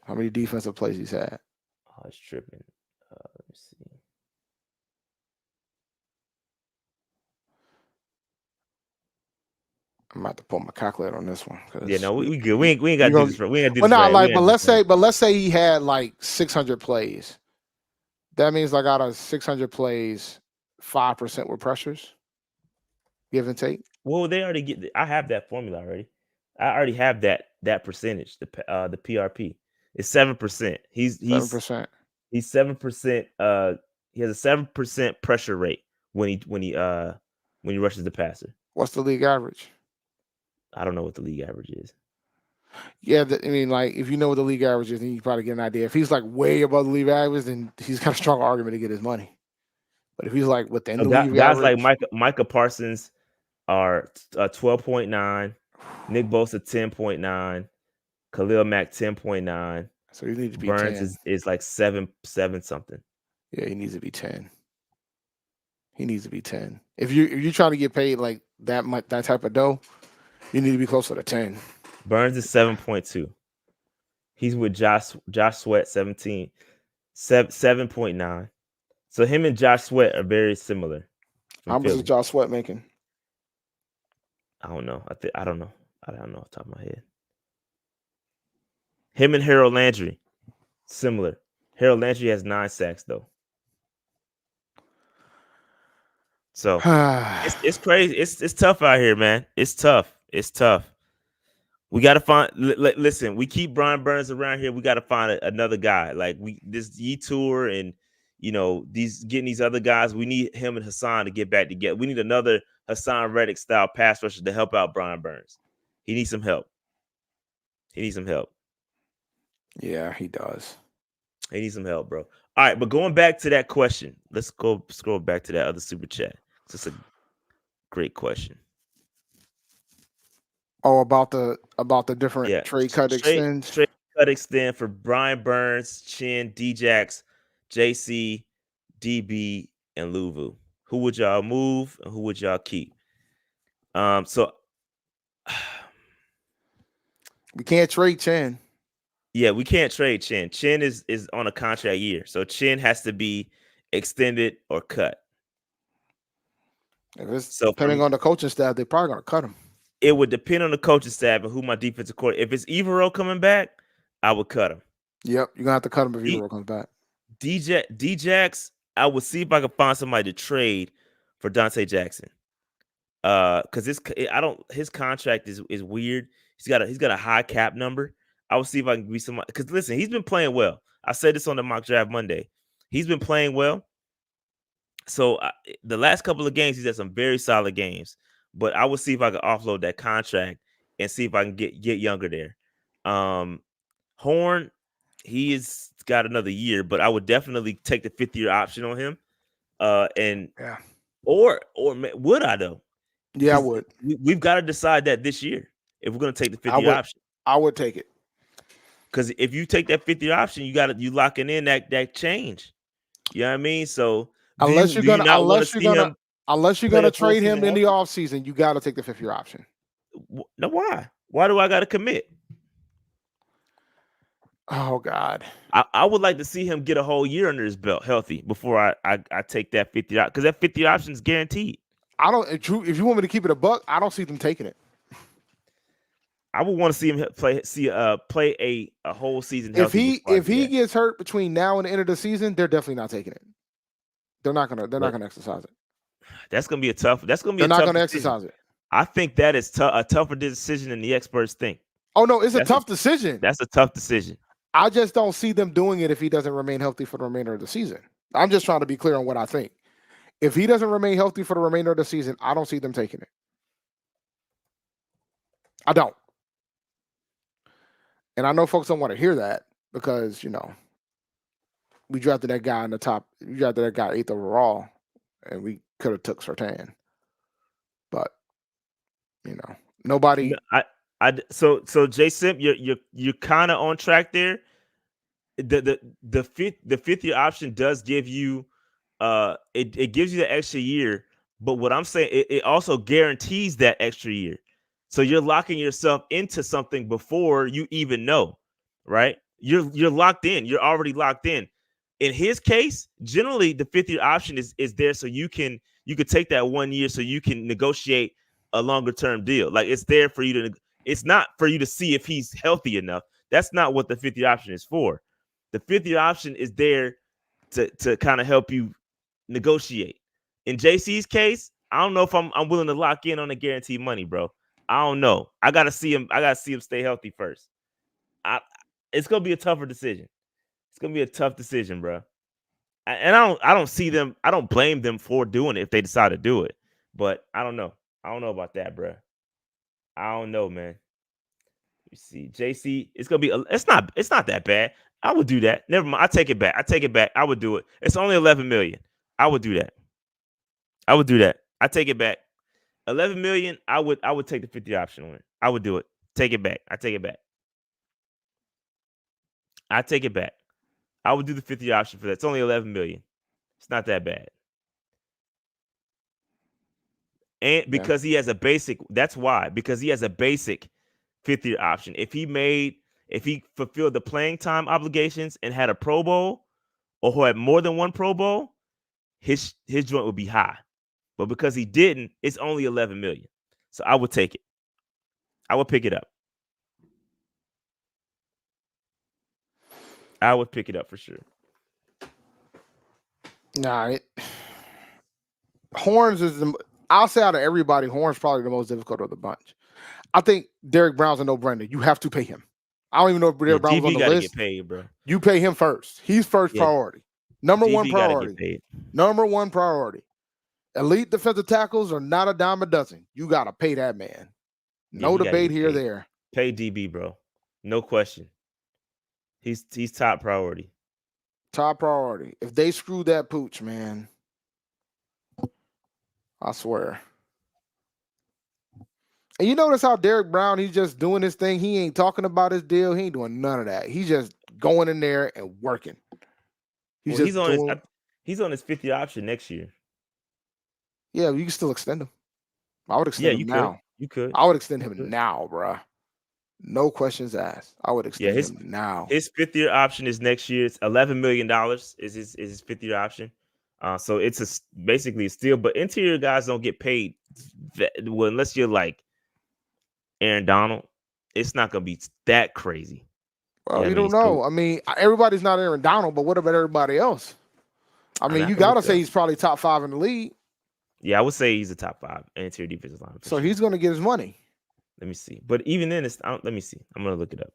How many defensive plays he's had? Oh, it's tripping. Let me see. I'm about to pull my calculator on this one. Yeah, no, we good. We ain't got to do this. We ain't got to do this. But let's say he had like 600 plays. That means like out of 600 plays, 5% were pressures, give and take. Well, they already get. I have that formula already. I already have that percentage. The PRP is 7%. He's 7%. He's 7%. He has a 7% pressure rate when he rushes the passer. What's the league average? I don't know what the league average is. Yeah, I mean, like if you know what the league average is, then you probably get an idea. If he's like way above the league average, then he's got a strong argument to get his money. But if he's like within the league guys average, like Micah Parsons are 12.9, Nick Bosa 10.9, Khalil Mack 10.9. So you need to be Burns 10. is like 7 something. Yeah, he needs to be 10. He needs to be 10. If you're trying to get paid like that much, that type of dough, you need to be closer to 10. Burns is 7.2. He's with Josh Sweat 7.9. So him and Josh Sweat are very similar. How much is Josh Sweat making? I don't know. I don't know. I don't know off the top of my head. Him and Harold Landry, similar. Harold Landry has 9 sacks though. So it's crazy. It's tough out here, man. It's tough. It's tough. We got to find. Listen, we keep Brian Burns around here. We got to find another guy. Like this Tour and getting these other guys. We need him and Hassan to get back together. We need another Hassan Reddick style pass rusher to help out Brian Burns. He needs some help. Yeah, he does. He needs some help, bro. All right, but going back to that question, let's go scroll back to that other super chat. It's a great question. Oh, about the different trade cut extend. Trade cut extend for Brian Burns, Chin, Djax, JC, DB, and Luvu. Who would y'all move and who would y'all keep? So we can't trade Chin. Yeah, we can't trade Chin. Chin is on a contract year, so Chin has to be extended or cut. If it's So depending on the coaching staff, they're probably gonna cut him. it would depend on the coaching staff and who my defensive coordinator. If it's Evero coming back, I would cut him. Yep, you're gonna have to cut him if D- Evero comes back. Djax, I would see if I could find somebody to trade for Dante Jackson. Because his contract is weird. He's got a high cap number. I will see if I can be somebody. Because listen, he's been playing well. I said this on the mock draft Monday. He's been playing well. So the last couple of games, he's had some very solid games. But I will see if I can offload that contract and see if I can get younger there. Horn, he has got another year, but I would definitely take the 5th-year option on him. Or would I though? Yeah, I would. We've got to decide that this year if we're going to take the 5th-year option. I would take it. Because if you take that 5th-year option, you locking in that change. You know what I mean? So unless you're gonna trade him in the offseason, you got to take the 5th-year option. No, why? Why do I got to commit? Oh God, I would like to see him get a whole year under his belt healthy before I take that 5th-year option, because that 5th-year option is guaranteed. If you want me to keep it a buck, I don't see them taking it. I would want to see him play a whole season. If he gets hurt between now and the end of the season, they're definitely not taking it. They're not gonna exercise it. That's gonna be a tough. They're not gonna exercise it. I think that is a tougher decision than the experts think. Oh no, it's a tough decision. That's a tough decision. I just don't see them doing it if he doesn't remain healthy for the remainder of the season. I'm just trying to be clear on what I think. If he doesn't remain healthy for the remainder of the season, I don't see them taking it. I don't. And I know folks don't want to hear that because, we drafted that guy in the top. We drafted that guy 8th overall, and we could have took Surtain. But, nobody. So J Simp, you're kind of on track there. The 5th-year option does give you it gives you the extra year, but what I'm saying, it also guarantees that extra year. So you're locking yourself into something before you even know, right? You're locked in. You're already locked in. In his case, generally the 5th-year option is there so you could take that 1 year so you can negotiate a longer term deal. Like it's there for you to. It's not for you to see if he's healthy enough. That's not what the 5th-year option is for. The 5th-year option is there to kind of help you negotiate. In JC's case, I don't know if I'm willing to lock in on the guaranteed money, bro. I don't know. I gotta see him stay healthy first. It's gonna be a tougher decision. It's gonna be a tough decision, bro. And I don't see them. I don't blame them for doing it if they decide to do it. But I don't know. I don't know about that, bro. I don't know, man. You see, JC, it's gonna be. It's not that bad. I would do that. Never mind. I take it back. I would do it. It's only 11 million. I would do that. I take it back. 11 million. I would take the 50 option on it. I would do it. Take it back. I take it back. I would do the 50 option for that. It's only 11 million. It's not that bad. And because he has a basic, that's why, because he has a basic 5th-year option. If he fulfilled the playing time obligations and had a Pro Bowl or had more than one Pro Bowl, his joint would be high. But because he didn't, it's only 11 million. So I would take it. I would pick it up. I would pick it up for sure. Nah, Horns is I'll say out of everybody, Horns probably the most difficult of the bunch. I think Derrick Brown's a no-brainer. You have to pay him. I don't even know if Derrick Brown's on the list. Get paid, bro. You pay him first. He's first priority. Number one priority. Number one priority. Elite defensive tackles are not a dime a dozen. You got to pay that man. No debate here or there. Pay DB, bro. No question. He's top priority. Top priority. If they screw that pooch, man, I swear. And you notice how Derrick Brown, he's just doing his thing. He ain't talking about his deal. He ain't doing none of that. He's just going in there and working. He's on his 5th-year option next year. Yeah, you can still extend him. I would extend him now. You could. I would extend him now, bro. No questions asked. I would extend him now. His 5th-year option is next year. It's $11 million is his 5th-year option. So it's basically a steal. But interior guys don't get paid. Well, unless you're like Aaron Donald, it's not gonna be that crazy. Well, Yeah, you don't know. I mean, everybody's not Aaron Donald, but what about everybody else? I mean, you got to say he's probably top 5 in the league. Yeah, I would say he's a top 5 interior defensive line. So he's going to get his money. Let me see. But even then, let me see. I'm going to look it up.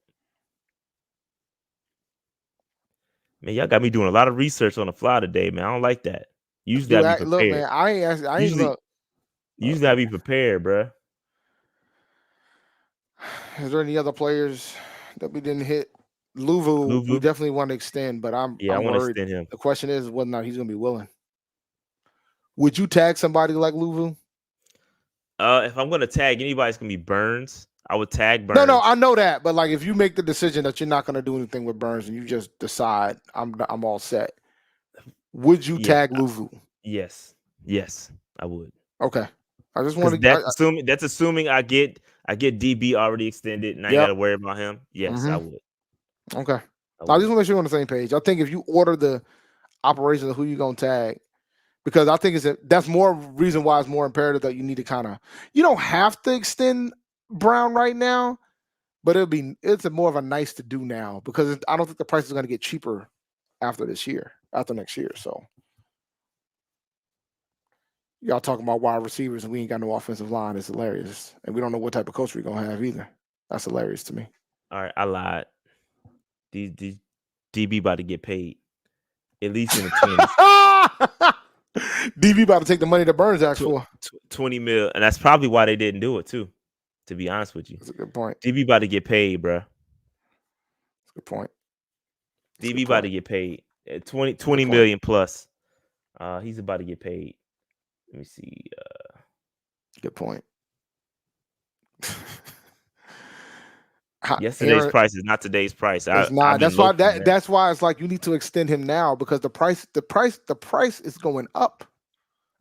Man, y'all got me doing a lot of research on the fly today, man. I don't like that. Usually I be prepared. Look, man, I ain't usually I be prepared, bro. Is there any other players that we didn't hit? Louvu, we definitely want to extend, but I'm I want to worried. extend him. The question is whether or not he's going to be willing. Would you tag somebody like Louvu? If I'm going to tag anybody, it's going to be Burns. I would tag Burns. No, I know that, but like if you make the decision that you're not going to do anything with Burns and you just decide I'm all set, would you tag Louvu? Yes, I would. Okay, I just wanted that's assuming I get DB already extended and I got to worry about him. Yes, I would. Okay, I just want to make sure we're on the same page. I think if you order the operations of who you're going to tag, because I think that's more reason why it's more imperative that you need to you don't have to extend Brown right now, but it's more of a nice to do now because I don't think the price is going to get cheaper after next year. So y'all talking about wide receivers and we ain't got no offensive line. It's hilarious, and we don't know what type of coach we're gonna have either. That's hilarious to me. All right, I lied. These DB about to get paid at least in the 20s. DB about to take the money that Burns asked for. 20 mil, and that's probably why they didn't do it too. To be honest with you, that's a good point. DB about to get paid, bro. That's a good point. DB about to get paid at 20 million plus. He's about to get paid. Let me see. Good point. Yesterday's price is not today's price. It's not. That's why that's why it's like you need to extend him now because the price is going up.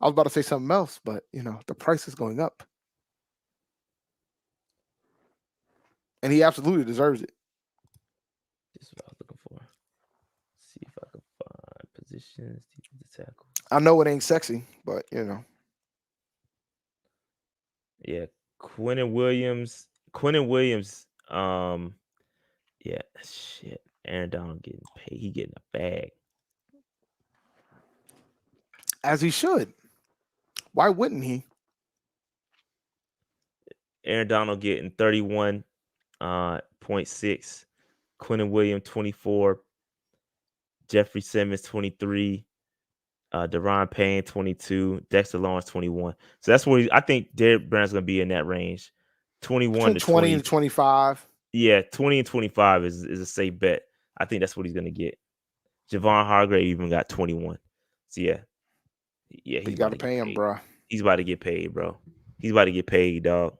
I was about to say something else, but the price is going up. And he absolutely deserves it. This is what I was looking for. Let's see if I can find positions to tackle. I know it ain't sexy, but Yeah, Quentin Williams. Yeah, shit. Aaron Donald getting paid. He getting a bag. As he should. Why wouldn't he? Aaron Donald getting 31.6. Quentin Williams 24. Jeffrey Simmons 23. Deron Payne 22. Dexter Lawrence 21. So that's where I think Derrick Brown's gonna be in that range. 21 to 20 to 25. Yeah, 20 and 25 is a safe bet. I think that's what he's gonna get. Javon Hargrave even got 21. So yeah, you got to pay him, bro. He's about to get paid, bro. He's about to get paid, dog.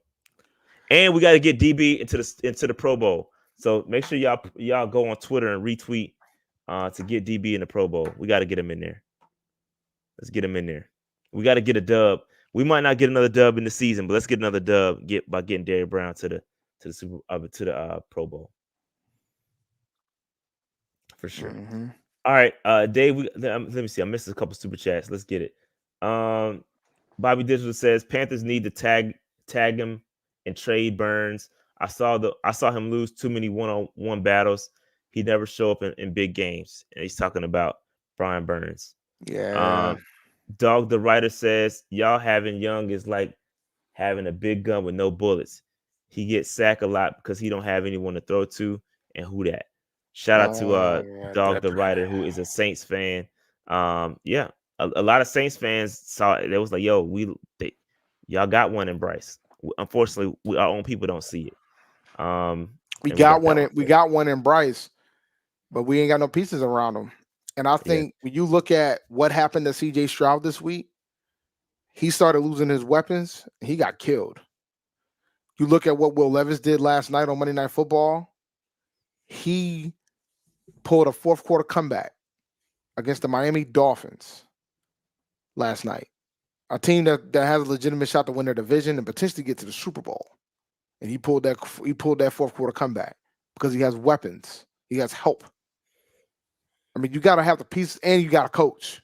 And we got to get DB into the Pro Bowl. So make sure y'all go on Twitter and retweet to get DB in the Pro Bowl. We got to get him in there. Let's get him in there. We got to get a dub. We might not get another dub in the season, but let's get another dub by getting Derrick Brown to the Pro Bowl for sure. Mm-hmm. All right, Dave. Let me see. I missed a couple super chats. Let's get it. Bobby Digital says Panthers need to tag him and trade Burns. I saw him lose too many one-on-one battles. He never show up in big games. And he's talking about Brian Burns. Yeah. Dog the writer says y'all having Young is like having a big gun with no bullets. He gets sacked a lot because he don't have anyone to throw to, and who that? Shout out to Dog the writer, who is a Saints fan. Yeah, a lot of Saints fans saw it. It was like, yo, y'all got one in Bryce. Unfortunately, our own people don't see it. We got one in Bryce, but we ain't got no pieces around him. And I think when you look at what happened to CJ Stroud this week, he started losing his weapons. He got killed. You look at what Will Levis did last night on Monday Night Football. He pulled a fourth quarter comeback against the Miami Dolphins last night. A team that has a legitimate shot to win their division and potentially get to the Super Bowl. And he pulled that fourth quarter comeback because he has weapons. He has help. I mean, you got to have the pieces and you got to coach.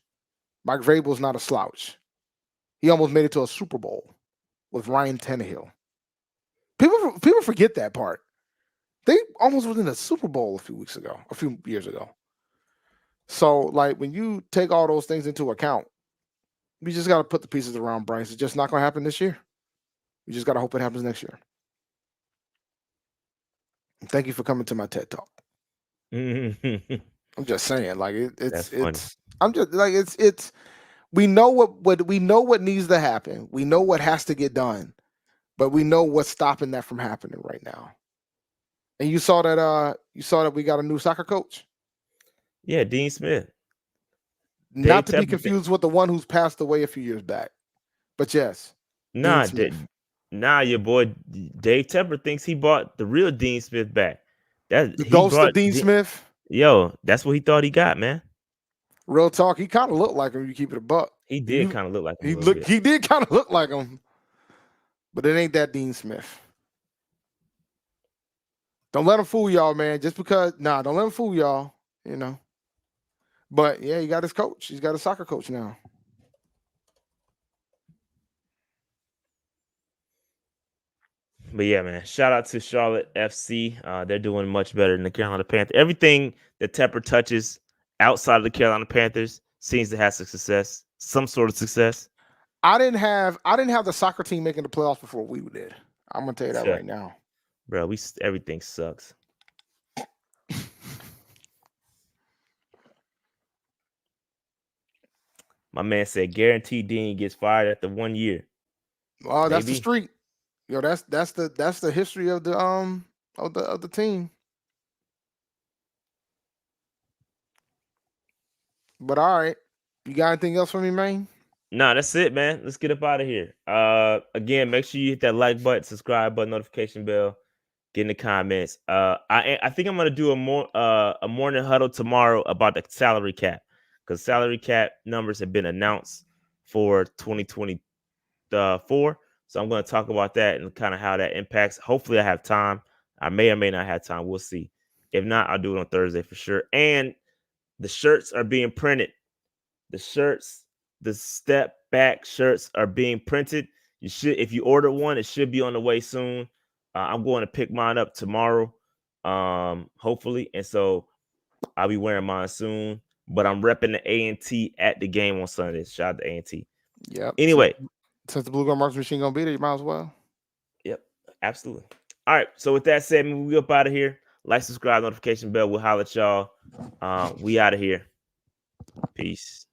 Mike Vrabel's not a slouch. He almost made it to a Super Bowl with Ryan Tannehill. People forget that part. They almost was in a Super Bowl a few years ago. So, like, when you take all those things into account, we just got to put the pieces around Bryce. It's just not going to happen this year. We just got to hope it happens next year. And thank you for coming to my TED Talk. I'm just saying, like, it's. I'm just like it's. We know what needs to happen. We know what has to get done, but we know what's stopping that from happening right now. And you saw that we got a new soccer coach. Yeah, Dean Smith. Not to be confused with the one who's passed away a few years back. But yes. Nah, your boy Dave Tepper thinks he bought the real Dean Smith back. The ghost of Dean Smith? Yo, that's what he thought he got, man. Real talk, he kind of looked like him. You keep it a buck. He did kind of look like him. He did kind of look like him. But it ain't that Dean Smith. Don't let him fool y'all, man. Just because, don't let him fool y'all, you know. But yeah, he got his coach. He's got a soccer coach now. But yeah, man, shout out to Charlotte FC. They're doing much better than the Carolina Panthers. Everything that Tepper touches outside of the Carolina Panthers seems to have some sort of success. I didn't have the soccer team making the playoffs before we did. I'm gonna tell you that right now, bro. Everything sucks. My man said guaranteed Dean gets fired after 1 year. Oh, that's the streak. Yo, that's the history of the team. But all right, you got anything else for me, man? Nah, that's it, man. Let's get up out of here. Again, make sure you hit that like button, subscribe button, notification bell, get in the comments. I think I'm gonna do a morning huddle tomorrow about the salary cap, because salary cap numbers have been announced for 2024. So I'm going to talk about that and kind of how that impacts. Hopefully I have time. I may or may not have time. We'll see. If not, I'll do it on Thursday for sure. And the shirts are being printed. The step back shirts are being printed. If you order one, it should be on the way soon. I'm going to pick mine up tomorrow, hopefully. And so I'll be wearing mine soon. But I'm repping the A&T at the game on Sunday. Shout out to A&T. Yep. Anyway. Since the Blue Girl Marks machine gonna be there, you might as well. Yep, absolutely. All right. So with that said, we up out of here. Like, subscribe, notification bell. We'll holler at y'all. We out of here. Peace.